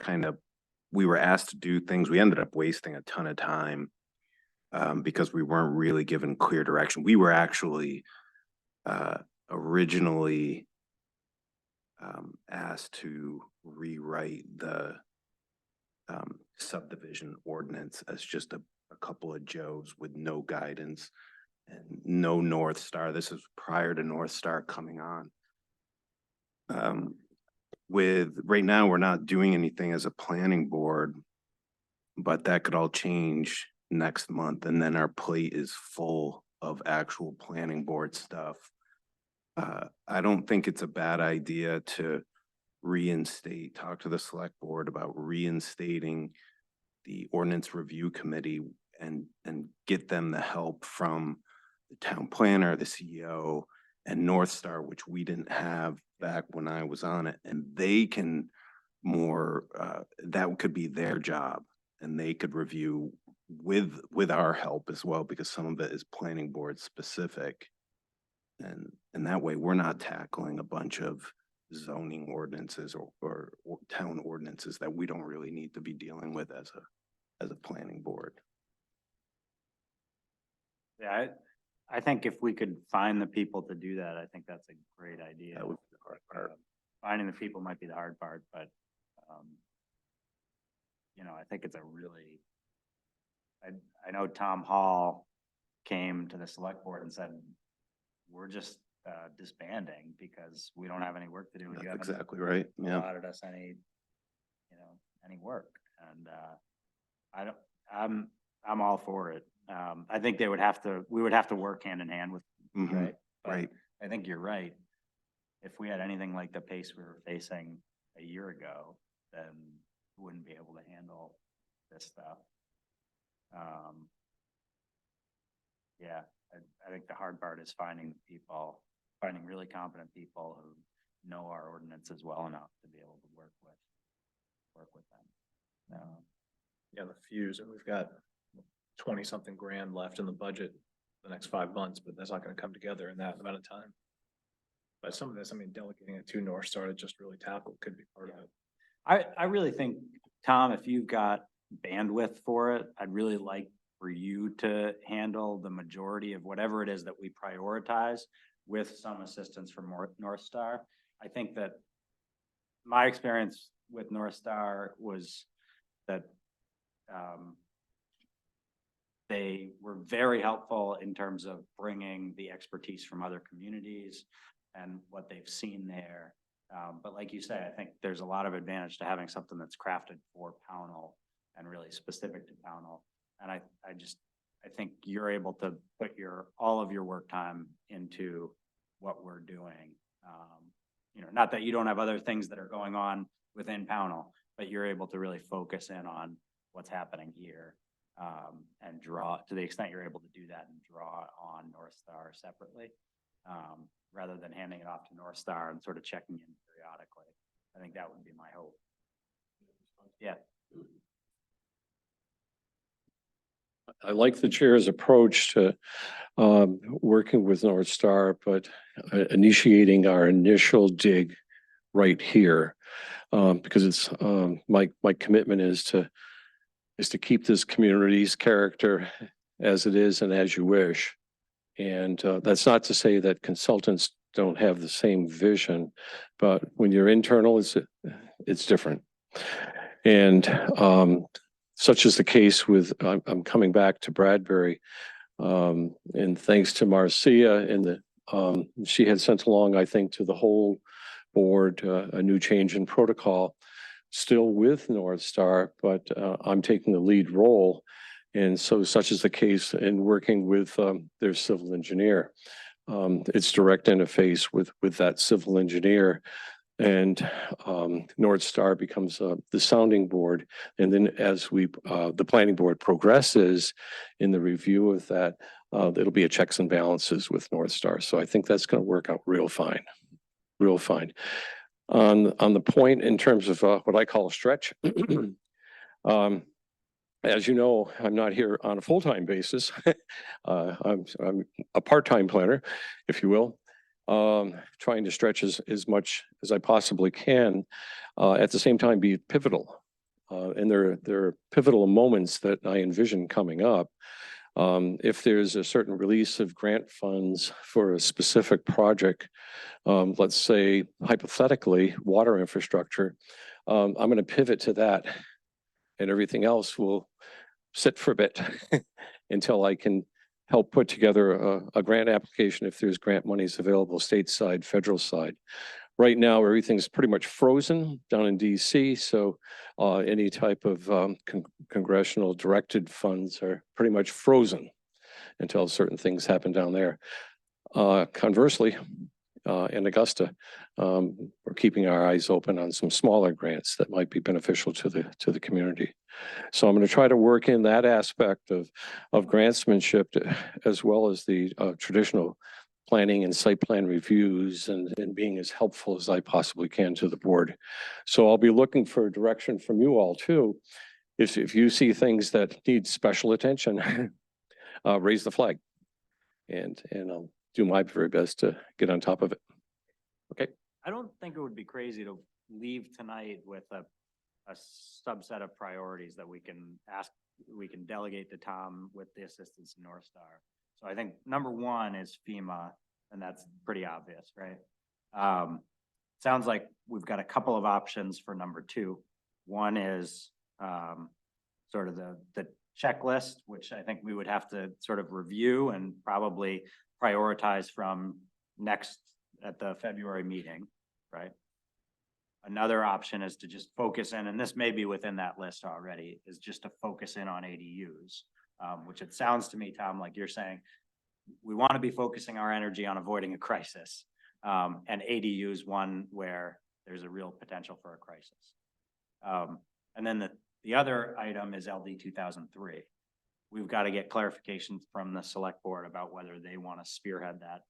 we were asked to do things. We ended up wasting a ton of time because we weren't really given clear direction. We were actually originally asked to rewrite the subdivision ordinance as just a couple of Joes with no guidance and no North Star. This is prior to North Star coming on. With, right now, we're not doing anything as a planning board, but that could all change next month, and then our plate is full of actual planning board stuff. I don't think it's a bad idea to talk to the select board about reinstating the ordinance review committee and get them the help from the town planner, the CEO, and North Star, which we didn't have back when I was on it, and they can more, that could be their job, and they could review with our help as well, because some of it is planning board specific. And that way, we're not tackling a bunch of zoning ordinances or town ordinances that we don't really need to be dealing with as a planning board. Yeah, I think if we could find the people to do that, I think that's a great idea. That would be the hard part. Finding the people might be the hard part, but, I think it's a really, I know Tom Hall came to the select board and said, we're just disbanding because we don't have any work to do. and you That's haven't exactly right. Yeah. allotted us any work. And I'm all for it. I think we would have to work hand in hand with, Mhm. right? But Right. I think you're right. If we had anything like the pace we were facing a year ago, then we wouldn't be able to handle this stuff. Yeah, I think the hard part is finding really competent people who know our ordinances well enough to be able to work with them. Yeah, the fuse, and we've got 20-something grand left in the budget the next 5 months, but that's not gonna come together in that amount of time. But some of this, delegating it to North Star to just really tackle could be part of it. I really think, Tom, if you've got bandwidth for it, I'd really like for you to handle the majority of whatever it is that we prioritize with some assistance from North Star. I think that my experience with North Star was that they were very helpful in terms of bringing the expertise from other communities and what they've seen there. But like you say, I think there's a lot of advantage to having something that's crafted for Pownell and really specific to Pownell. And I think you're able to put all of your work time into what we're doing. Not that you don't have other things that are going on within Pownell, but you're able to really focus in on what's happening here. And draw, to the extent you're able to do that, and draw on North Star separately, rather than handing it off to North Star and sort of checking in periodically. I think that would be my hope. Yeah. I like the chair's approach to working with North Star, but initiating our initial dig right here. Because it's my commitment is to keep this community's character as it is and as you wish. And that's not to say that consultants don't have the same vision, but when you're internal, it's different. And such is the case with, I'm coming back to Bradbury, and thanks to Marcia she had sent along, I think, to the whole board, a new change in protocol, still with North Star, but I'm taking the lead role. And so such is the case in working with their civil engineer. It's direct interface with that civil engineer, and North Star becomes the sounding board. And then as the planning board progresses in the review of that, it'll be a checks and balances with North Star. So I think that's going to work out real fine, real fine. On the point in terms of what I call a stretch, as you know, I'm not here on a full-time basis. I'm a part-time planner, if you will, trying to stretch as much as I possibly can, at the same time be pivotal. And there are pivotal moments that I envision coming up. If there's a certain release of grant funds for a specific project, let's say hypothetically water infrastructure, I'm going to pivot to that and everything else will sit for a bit until I can help put together a grant application if there's grant monies available, state side, federal side. Right now, everything's pretty much frozen down in DC, so any type of congressional directed funds are pretty much frozen until certain things happen down there. Conversely, in Augusta, we're keeping our eyes open on some smaller grants that might be beneficial to the community. So I'm going to try to work in that aspect of grantsmanship as well as the traditional planning and site plan reviews and being as helpful as I possibly can to the board. So I'll be looking for direction from you all too. If you see things that need special attention, raise the flag and I'll do my very best to get on top of it. Okay. I don't think it would be crazy to leave tonight with a subset of priorities that we can delegate to Tom with the assistance of North Star. So I think number one is FEMA, and that's pretty obvious, right? Sounds like we've got a couple of options for number two. One is sort of the checklist, which I think we would have to sort of review and probably prioritize from next at the February meeting, right? Another option is to just focus in, and this may be within that list already, is just to focus in on ADUs, which it sounds to me, Tom, like you're saying, we want to be focusing our energy on avoiding a crisis. And ADUs one where there's a real potential for a crisis. And then the other item is LD 2003. We've got to get clarification from the select board about whether they want to spearhead that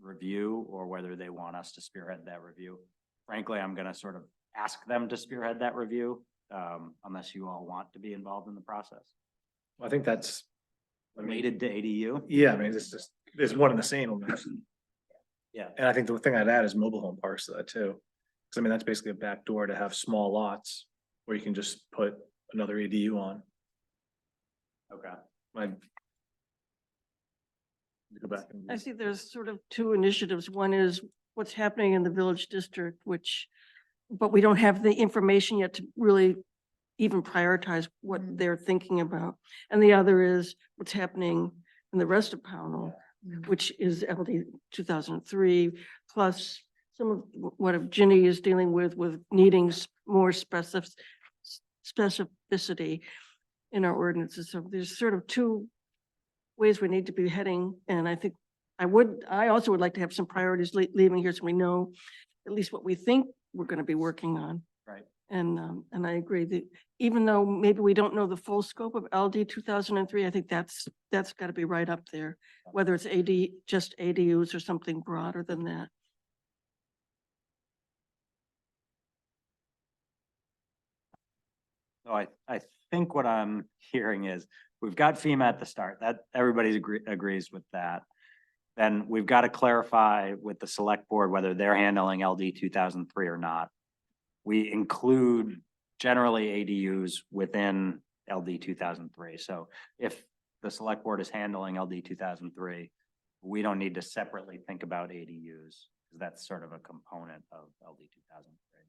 review or whether they want us to spearhead that review. Frankly, I'm going to sort of ask them to spearhead that review unless you all want to be involved in the process. I think that's, Related to ADU? yeah, I mean, it's just, there's one and the same almost. Yeah. And I think the thing I'd add is mobile home parks to that too. Cause I mean, that's basically a back door to have small lots where you can just put another ADU on. Okay. Like. Go back. I see there's sort of two initiatives. One is what's happening in the village district, but we don't have the information yet to really even prioritize what they're thinking about. And the other is what's happening in the rest of Pownell, which is LD 2003, plus some of what Ginny is dealing with needing more specificity in our ordinances. So there's sort of two ways we need to be heading. And I think I also would like to have some priorities leaving here so we know at least what we think we're going to be working on. Right. And I agree that even though maybe we don't know the full scope of LD 2003, I think that's got to be right up there, whether it's just ADUs or something broader than that. So I think what I'm hearing is we've got FEMA at the start, that everybody agrees with that. Then we've got to clarify with the select board whether they're handling LD 2003 or not. We include generally ADUs within LD 2003. So if the select board is handling LD 2003, we don't need to separately think about ADUs because that's sort of a component of LD 2003.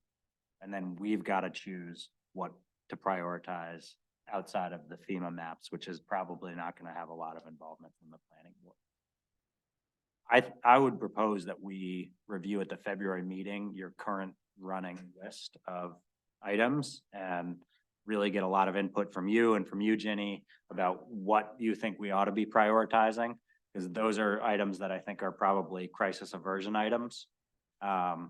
And then we've got to choose what to prioritize outside of the FEMA maps, which is probably not going to have a lot of involvement from the planning board. I would propose that we review at the February meeting your current running list of items and really get a lot of input from you and from you, Ginny, about what you think we ought to be prioritizing, because those are items that I think are probably crisis aversion items. My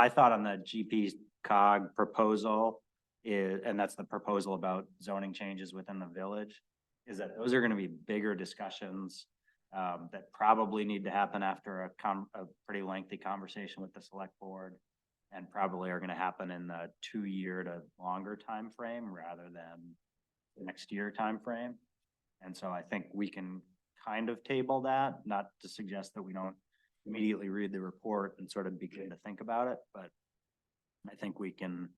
thought on the GP cog proposal is, and that's the proposal about zoning changes within the village, is that those are going to be bigger discussions that probably need to happen after a pretty lengthy conversation with the select board, and probably are going to happen in the 2-year to longer time frame rather than the next year time frame. And so I think we can kind of table that, not to suggest that we don't immediately read the report and sort of begin to think about it, but I think we can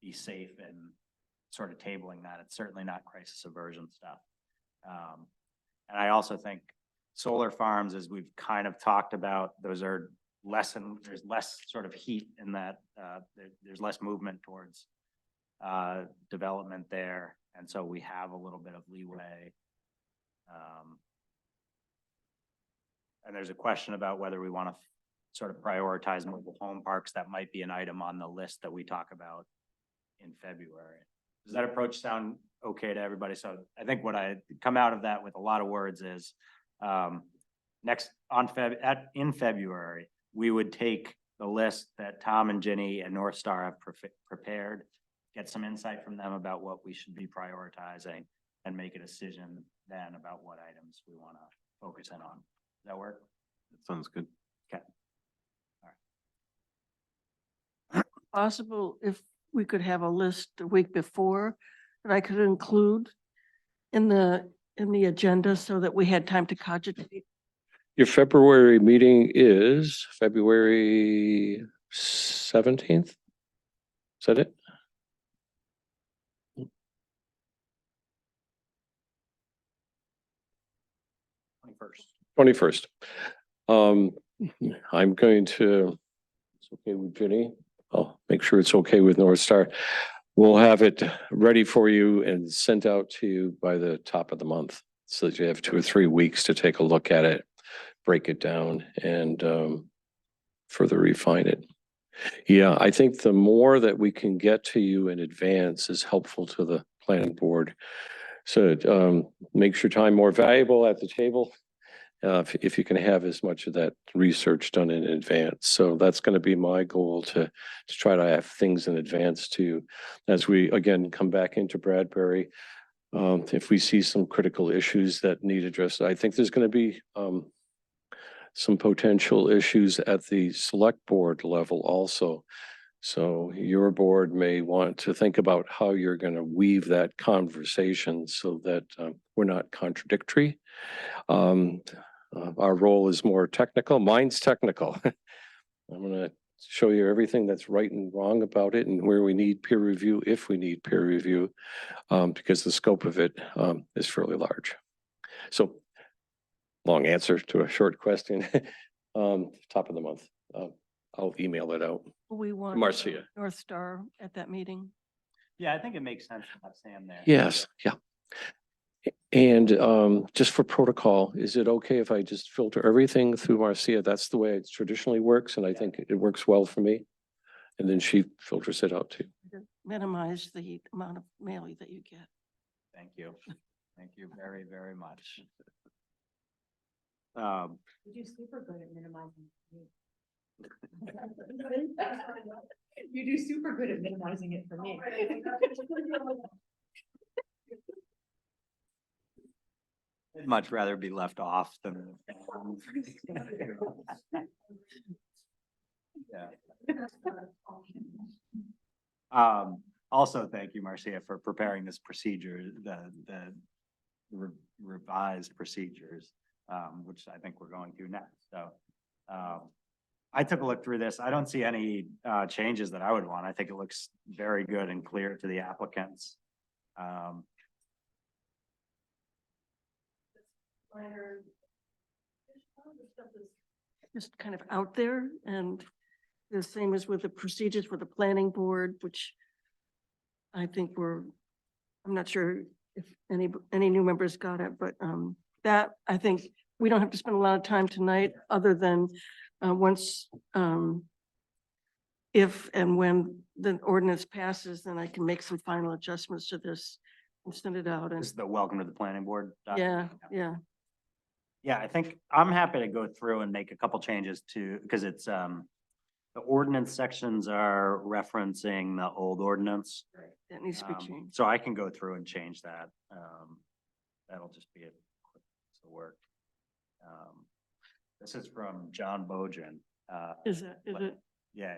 be safe in sort of tabling that. It's certainly not crisis aversion stuff. And I also think solar farms, as we've kind of talked about, those are there's less sort of heat in that, there's less movement towards development there, and so we have a little bit of leeway. And there's a question about whether we want to sort of prioritize mobile home parks. That might be an item on the list that we talk about in February. Does that approach sound okay to everybody? So I think what I come out of that with a lot of words is, in February, we would take the list that Tom and Ginny and North Star have prepared, get some insight from them about what we should be prioritizing, and make a decision then about what items we want to focus in on. Does that work? That sounds good. Okay. Possible if we could have a list the week before that I could include in the agenda so that we had time to cogitate. Your February meeting is February 17th? Is that it? 21st. I'm going to, it's okay with Ginny. I'll make sure it's okay with North Star. We'll have it ready for you and sent out to you by the top of the month so that you have 2 or 3 weeks to take a look at it, break it down, and further refine it. Yeah, I think the more that we can get to you in advance is helpful to the planning board. So it makes your time more valuable at the table. If you can have as much of that research done in advance. So that's going to be my goal to try to have things in advance too. As we, again, come back into Bradbury, if we see some critical issues that need addressed, I think there's going to be some potential issues at the select board level also. So your board may want to think about how you're going to weave that conversation so that we're not contradictory. Our role is more technical. Mine's technical. I'm going to show you everything that's right and wrong about it and where we need peer review, if we need peer review, because the scope of it is fairly large. So long answer to a short question. Top of the month. I'll email it out. We want Marcia. North Star at that meeting. Yeah, I think it makes sense to have Sam there. Yes, yeah. And just for protocol, is it okay if I just filter everything through Marcia? That's the way it traditionally works, and I think it works well for me. And then she filters it out too. Minimize the amount of mail that you get. Thank you. Thank you very, very much. You do super good at minimizing. You do super good at minimizing it for me. I'd much rather be left off than. Yeah. Also, thank you, Marcia, for preparing this procedure, the revised procedures, which I think we're going through next. So, I took a look through this. I don't see any changes that I would want. I think it looks very good and clear to the applicants. Just kind of out there, and the same as with the procedures for the planning board, which I think I'm not sure if any new members got it, but that I think we don't have to spend a lot of time tonight other than once if and when the ordinance passes, then I can make some final adjustments to this and send it out. And This is the welcome to the planning board. yeah, document. yeah. Yeah, I think I'm happy to go through and make a couple changes to, because it's, the ordinance sections are referencing the old ordinance. That needs to be changed. So I can go through and change that. That'll just be a quick piece of work. This is from John Bojan. Is it? Yeah,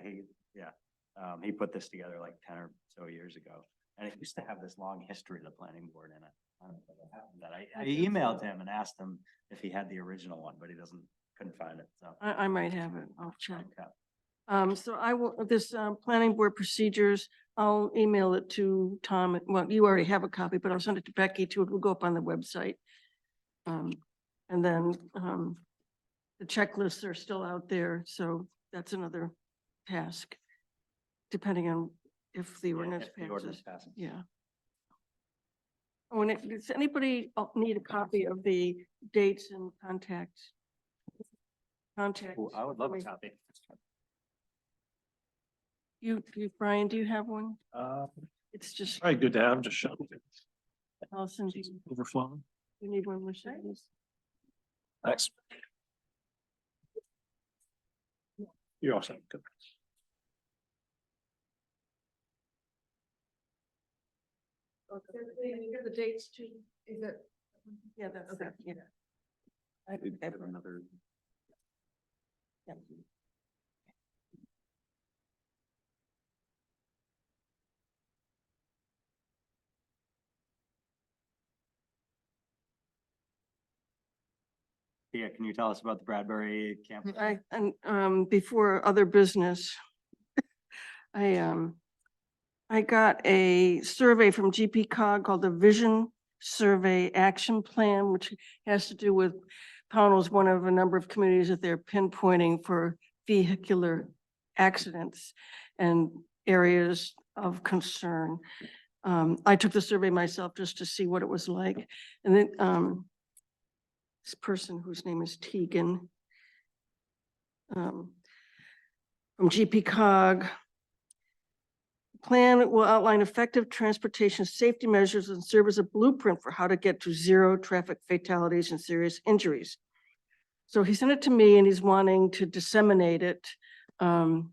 he put this together like 10 or so years ago. And it used to have this long history of the planning board in it. I don't know what happened to that. I emailed him and asked him if he had the original one, but he couldn't find it, so. I might have it. I'll check. Okay. So I will, this planning board procedures, I'll email it to Tom. Well, you already have a copy, but I'll send it to Becky too. It will go up on the website. And then the checklists are still out there, so that's another task, depending on if the ordinance If the ordinance passes. passes. Yeah. Oh, and does anybody need a copy of the dates and contacts? Contact. Ooh, I would love a copy. Brian, do you have one? Uh, It's just, Probably good to have, just show I'll send you, overflowing. you need one, Mercedes? Thanks. You're awesome. Good. Here are the dates too. Is it? Yeah, that's, that, yeah. Another. Yeah. Yeah, can you tell us about the Bradbury camp? Before other business, I got a survey from GP called the Vision Survey Action Plan, which has to do with Pownell's one of a number of communities that they're pinpointing for vehicular accidents and areas of concern. I took the survey myself just to see what it was like. And then, this person whose name is Tegan, from GP plan will outline effective transportation safety measures and serve as a blueprint for how to get to zero traffic fatalities and serious injuries. So he sent it to me and he's wanting to disseminate it. I'm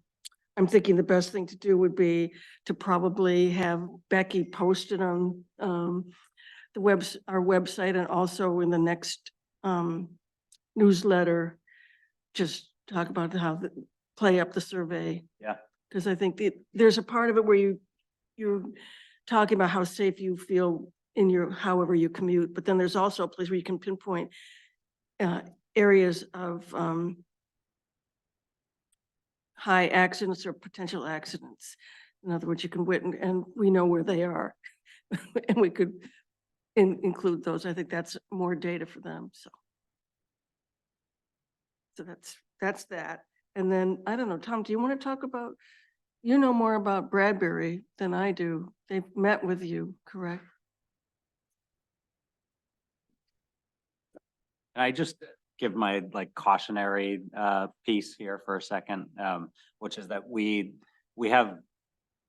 thinking the best thing to do would be to probably have Becky post it on our website, and also in the next newsletter, just talk about how play up the survey. Yeah. Because I think there's a part of it where you're talking about how safe you feel in however you commute, but then there's also a place where you can pinpoint areas of high accidents or potential accidents. In other words, you can witness, and we know where they are. And we could include those. I think that's more data for them, so. So that's that. And then, I don't know, Tom, do you want to talk about, you know more about Bradbury than I do. They've met with you, correct? Can I just give my like cautionary piece here for a second, which is that we have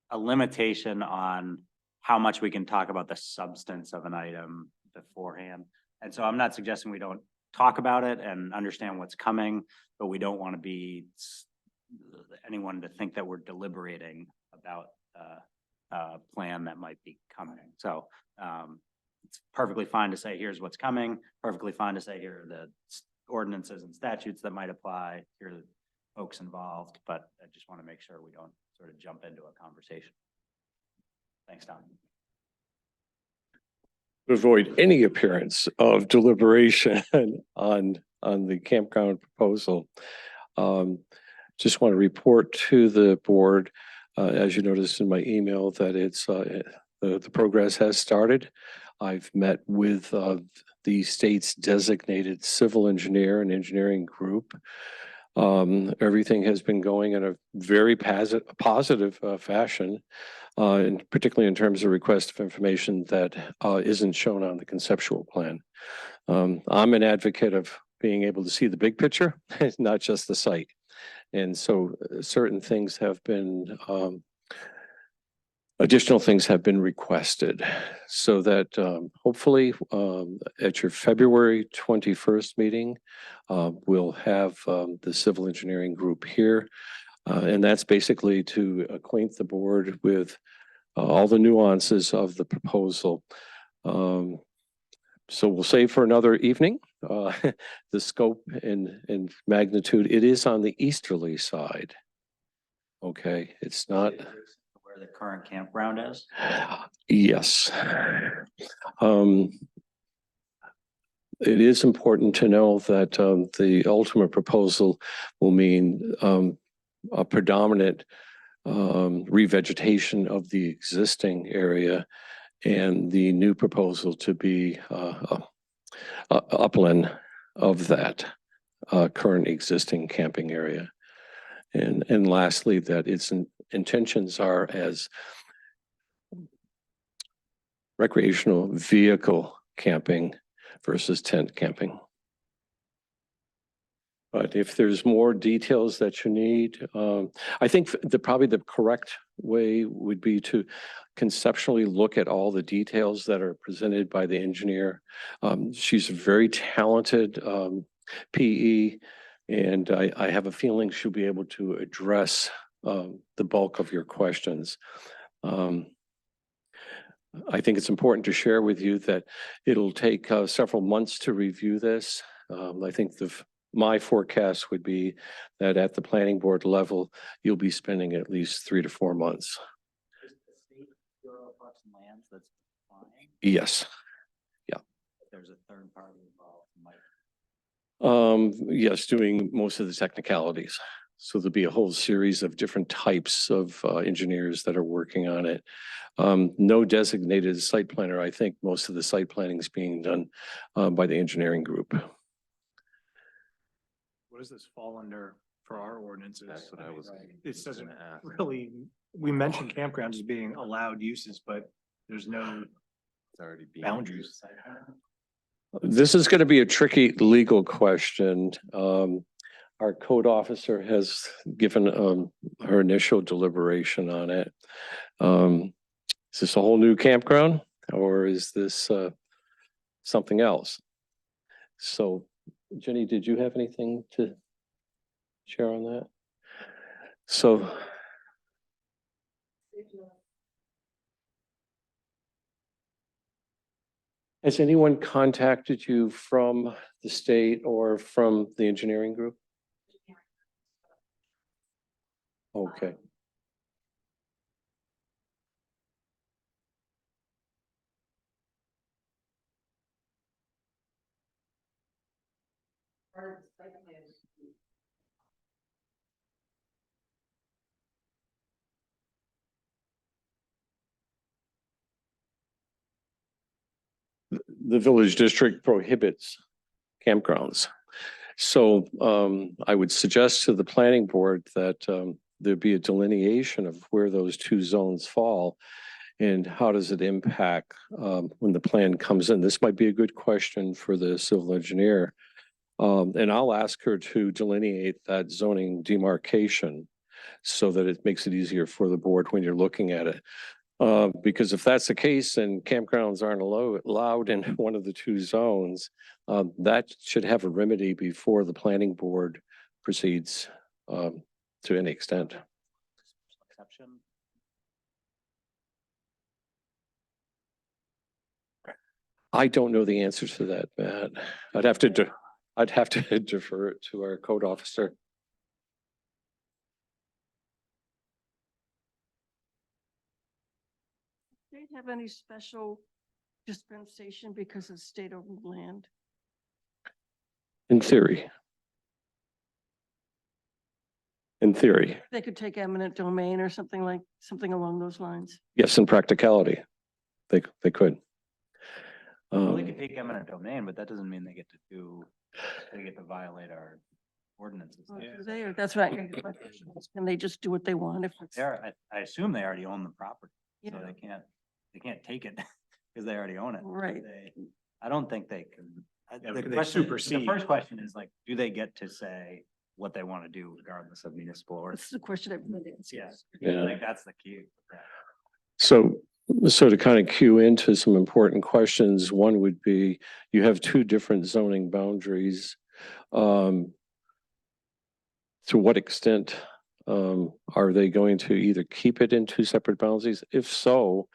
a limitation on how much we can talk about the substance of an item beforehand. And so I'm not suggesting we don't talk about it and understand what's coming, but we don't want to be anyone to think that we're deliberating about a plan that might be coming. So it's perfectly fine to say, here's what's coming, perfectly fine to say, here are the ordinances and statutes that might apply, here are the folks involved, but I just want to make sure we don't sort of jump into a conversation. Thanks, Tom. To avoid any appearance of deliberation on the campground proposal. Just want to report to the board, as you noticed in my email, that it's the progress has started. I've met with the state's designated civil engineer and engineering group. Everything has been going in a very positive fashion, and particularly in terms of request of information that isn't shown on the conceptual plan. I'm an advocate of being able to see the big picture, not just the site. And so certain things have been, additional things have been requested so that hopefully at your February 21st meeting, we'll have the civil engineering group here. And that's basically to acquaint the board with all the nuances of the proposal. So we'll save for another evening, the scope and magnitude. It is on the easterly side. Okay, it's not. Where the current campground is? Yes. It is important to know that the ultimate proposal will mean a predominant revegetation of the existing area, and the new proposal to be upland of that current existing camping area. And lastly, that its intentions are as recreational vehicle camping versus tent camping. But if there's more details that you need, I think probably the correct way would be to conceptually look at all the details that are presented by the engineer. She's a very talented PE, and I have a feeling she'll be able to address the bulk of your questions. I think it's important to share with you that it'll take several months to review this. I think my forecast would be that at the planning board level, you'll be spending at least 3 to 4 months. Lands, that's fine. Yes. If there's a third party involved, Yes, doing most of the technicalities. So there'll be a whole series of different types of engineers that are working on it. No designated site planner. I think most of the site planning is being done by the engineering group. What does this fall under for our ordinances? That's what I was It doesn't gonna ask. really, we mentioned campgrounds as being allowed uses, but there's no It's already being boundaries. This is going to be a tricky legal question. Our code officer has given her initial deliberation on it. Is this a whole new campground or is this something else? So Jenny, did you have anything to share on that? So. Has anyone contacted you from the state or from the engineering group? Okay. The village district prohibits campgrounds. So I would suggest to the planning board that there be a delineation of where those two zones fall and how does it impact when the plan comes in. This might be a good question for the civil engineer. And I'll ask her to delineate that zoning demarcation so that it makes it easier for the board when you're looking at it. Because if that's the case and campgrounds aren't allowed in one of the two zones, that should have a remedy before the planning board proceeds to any extent. exception. I don't know the answer to that, Matt. I'd have to defer it to our code officer. Do they have any special dispensation because of state-owned land? In theory. In theory, They could take eminent domain or something along those lines. yes, in practicality, they could. Well, they could take eminent domain, but that doesn't mean they get to violate our ordinances. Or do they, or that's right. Can they just do what they want if it's? I assume they already own the property, so Yeah. they can't take it because they already own it. Right. I don't think they can. Yeah, The but they question, the supersede. first question is like, do they get to say what they want to do regardless of municipal This ordinance? is a question I've been Yes. Yeah. I think that's the key. Yeah. So to kind of cue into some important questions, one would be, you have two different zoning boundaries. To what extent are they going to either keep it in two separate boundaries? If so,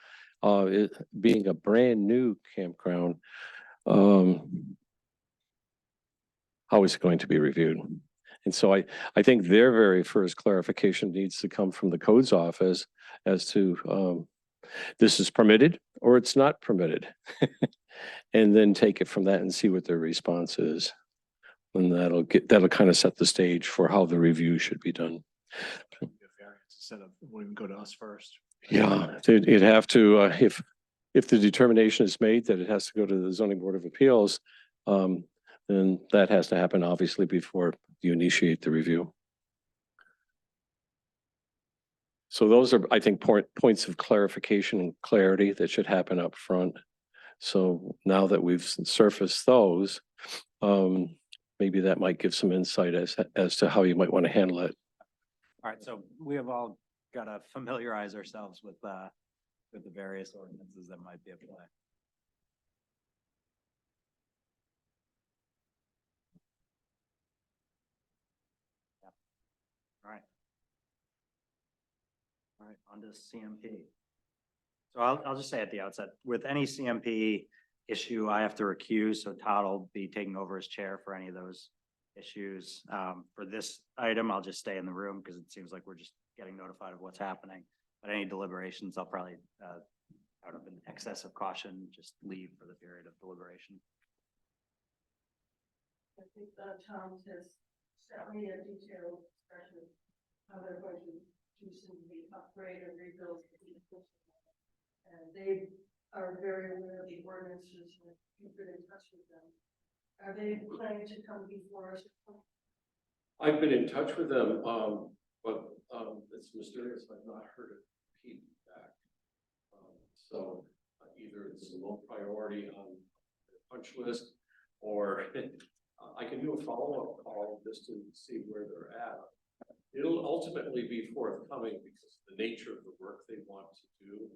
it being a brand new campground, how is it going to be reviewed? And so I think their very first clarification needs to come from the codes office as to this is permitted or it's not permitted. And then take it from that and see what their response is. And that'll kind of set the stage for how the review should be done. Instead of, we'll even go to us first. Yeah, it'd have to, if the determination is made that it has to go to the zoning board of appeals, then that has to happen obviously before you initiate the review. So those are, I think, points of clarification and clarity that should happen up front. So now that we've surfaced those, maybe that might give some insight as to how you might want to handle it. All right, so we have all got to familiarize ourselves with the various ordinances that might be at play. Yeah. All right. All right, on to CMP. So I'll just say at the outset, with any CMP issue, I have to recuse, so Todd will be taking over as chair for any of those issues. For this item, I'll just stay in the room because it seems like we're just getting notified of what's happening. But any deliberations, I'll probably, out of an excess of caution, just leave for the period of deliberation. I think Tom has sent me a detailed discussion of how they're going to do some of the upgrade and rebuild. And they are very aware of the ordinances and you've been in touch with them. Are they planning to come before us? I've been in touch with them, but it's mysterious. I've not heard of feedback. So either it's a low priority on the punch list, or I can do a follow-up call just to see where they're at. It'll ultimately be forthcoming because of the nature of the work they want to do.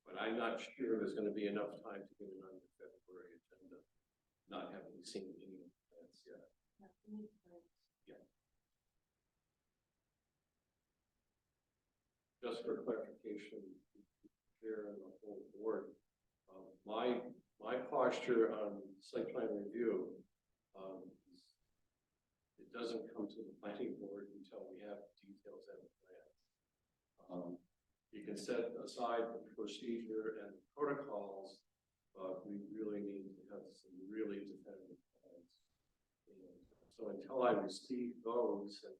But I'm not sure there's going to be enough time to get it on the February agenda, not having seen any plans yet. Yeah. Just for clarification, here in the whole board, my posture on site plan review, it doesn't come to the planning board until we have details and plans. You can set aside the procedure and protocols, but we really need to have some really definitive plans. And so until I receive those, and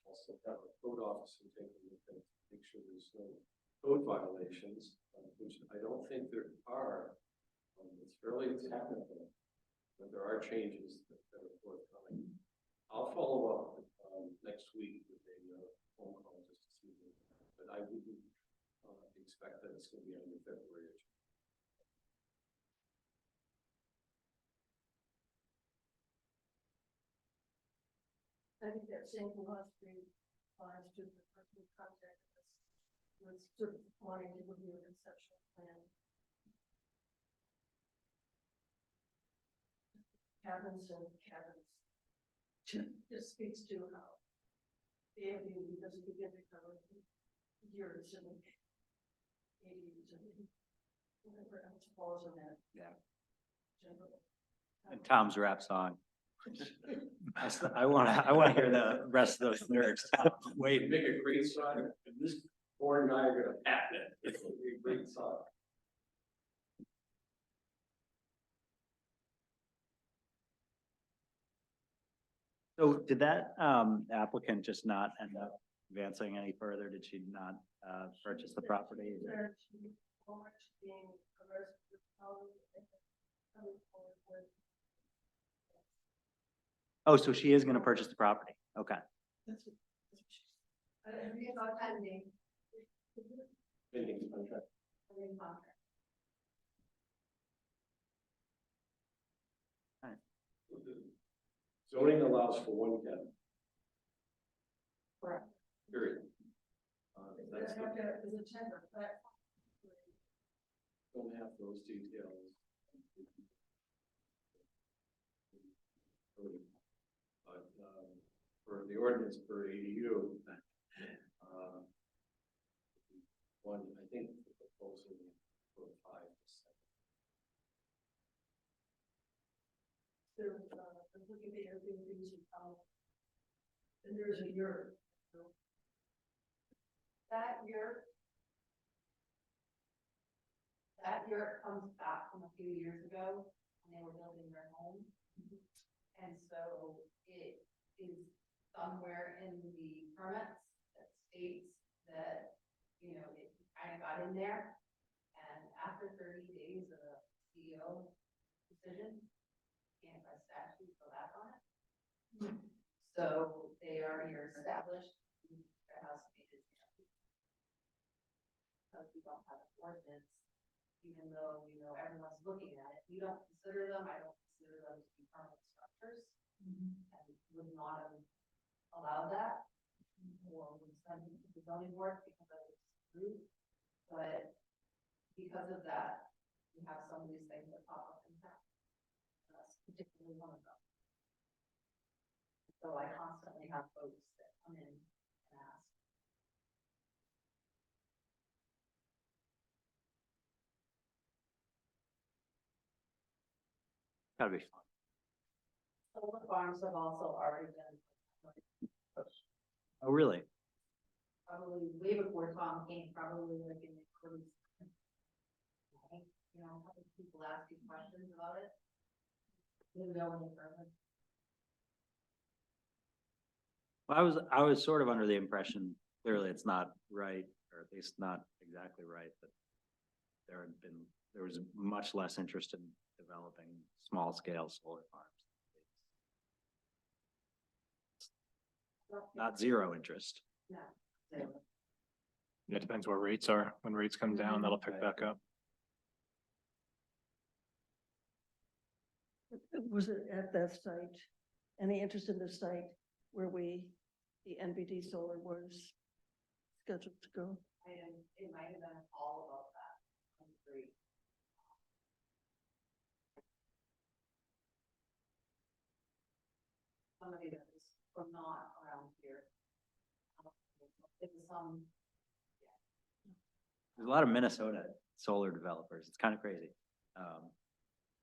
also have a code officer take a look at it, make sure there's no code violations, which I don't think there are. It's fairly technical, but there are changes that are forthcoming. I'll follow up next week with a phone call just to see, but I wouldn't expect that it's going to be on the February. I think that same philosophy applies to the person who contacted us with sort of wanting to review a conceptual plan. Cabins and cabins. Just speaks to how the Airbnb doesn't begin to cover years and 80s and whatever else falls in that. Yeah. General. And Tom's rap song. I want to hear the rest of those lyrics. Wait, make a great song, and this poor guy are gonna patent it. It's gonna be a great song. So did that applicant just not end up advancing any further? Did she not purchase the property? Being arrested with powers and coming forward with. Oh, so she is going to purchase the property. Okay. That's what she said. Have you thought pending? Pending contract. Pending contract. Zoning allows for one cabin, Correct. period. That's Does it have the, to, is it tender? don't have those details. But for the ordinance for ADU, one, I think the proposal for 5%. I'm looking at the Airbnbs in town. And there's a yurt. That yurt comes back from a few years ago when they were building their home. And so it is somewhere in the permits that states that, you know, it kind of got in there. And after 30 days of a CEO decision, can't by statute go back on it. So they already are established. There has to be we don't have an ordinance, even though, you know, everyone's looking at it, you don't consider them, I don't consider them to be permanent structures. And would not have allowed that, or would send it to the zoning board because of its root. But because of that, we have some of these things that pop up in town. And that's particularly one of them. So I constantly have folks that come in and ask. Gotta be fun. Solar farms have also already been. Oh, really? Probably way before Tom came, probably like in the early. You know, a couple of people ask you questions about it. Didn't go any further. Well, I was sort of under the impression, clearly it's not right, or at least not exactly right, that there was much less interest in developing small scale solar farms. Not zero interest. No. Yeah, it depends where rates are. When rates come down, that'll pick back up. Was it at that site, any interest in the site where the NBD solar was scheduled to go? And it might have been all about that. I'm free. Somebody that is from not around here. It was There's a lot of Minnesota solar developers. It's kind of crazy.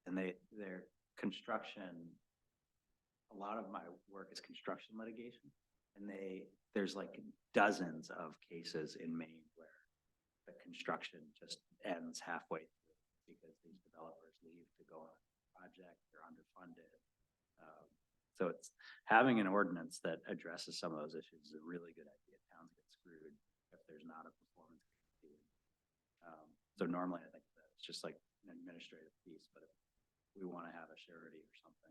And their construction, a lot of my work is construction litigation. And there's like dozens of cases in Maine where the construction just ends halfway through because these developers leave to go on a project, they're underfunded. So it's having an ordinance that addresses some of those issues is a really good idea. Towns get screwed if there's not a performance guarantee. So normally I think that it's just like an administrative piece, but if we want to have a surety or something.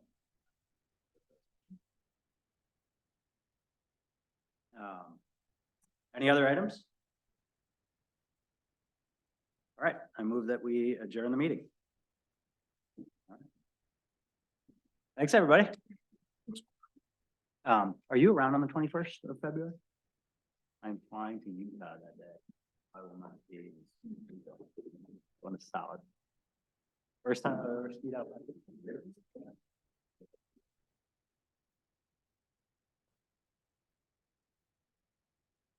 Any other items? All right, I move that we adjourn the meeting. All right. Thanks, everybody. Are you around on the 21st of February? I'm flying to Utah that day. I will not be. On a solid. First time I've ever skied out.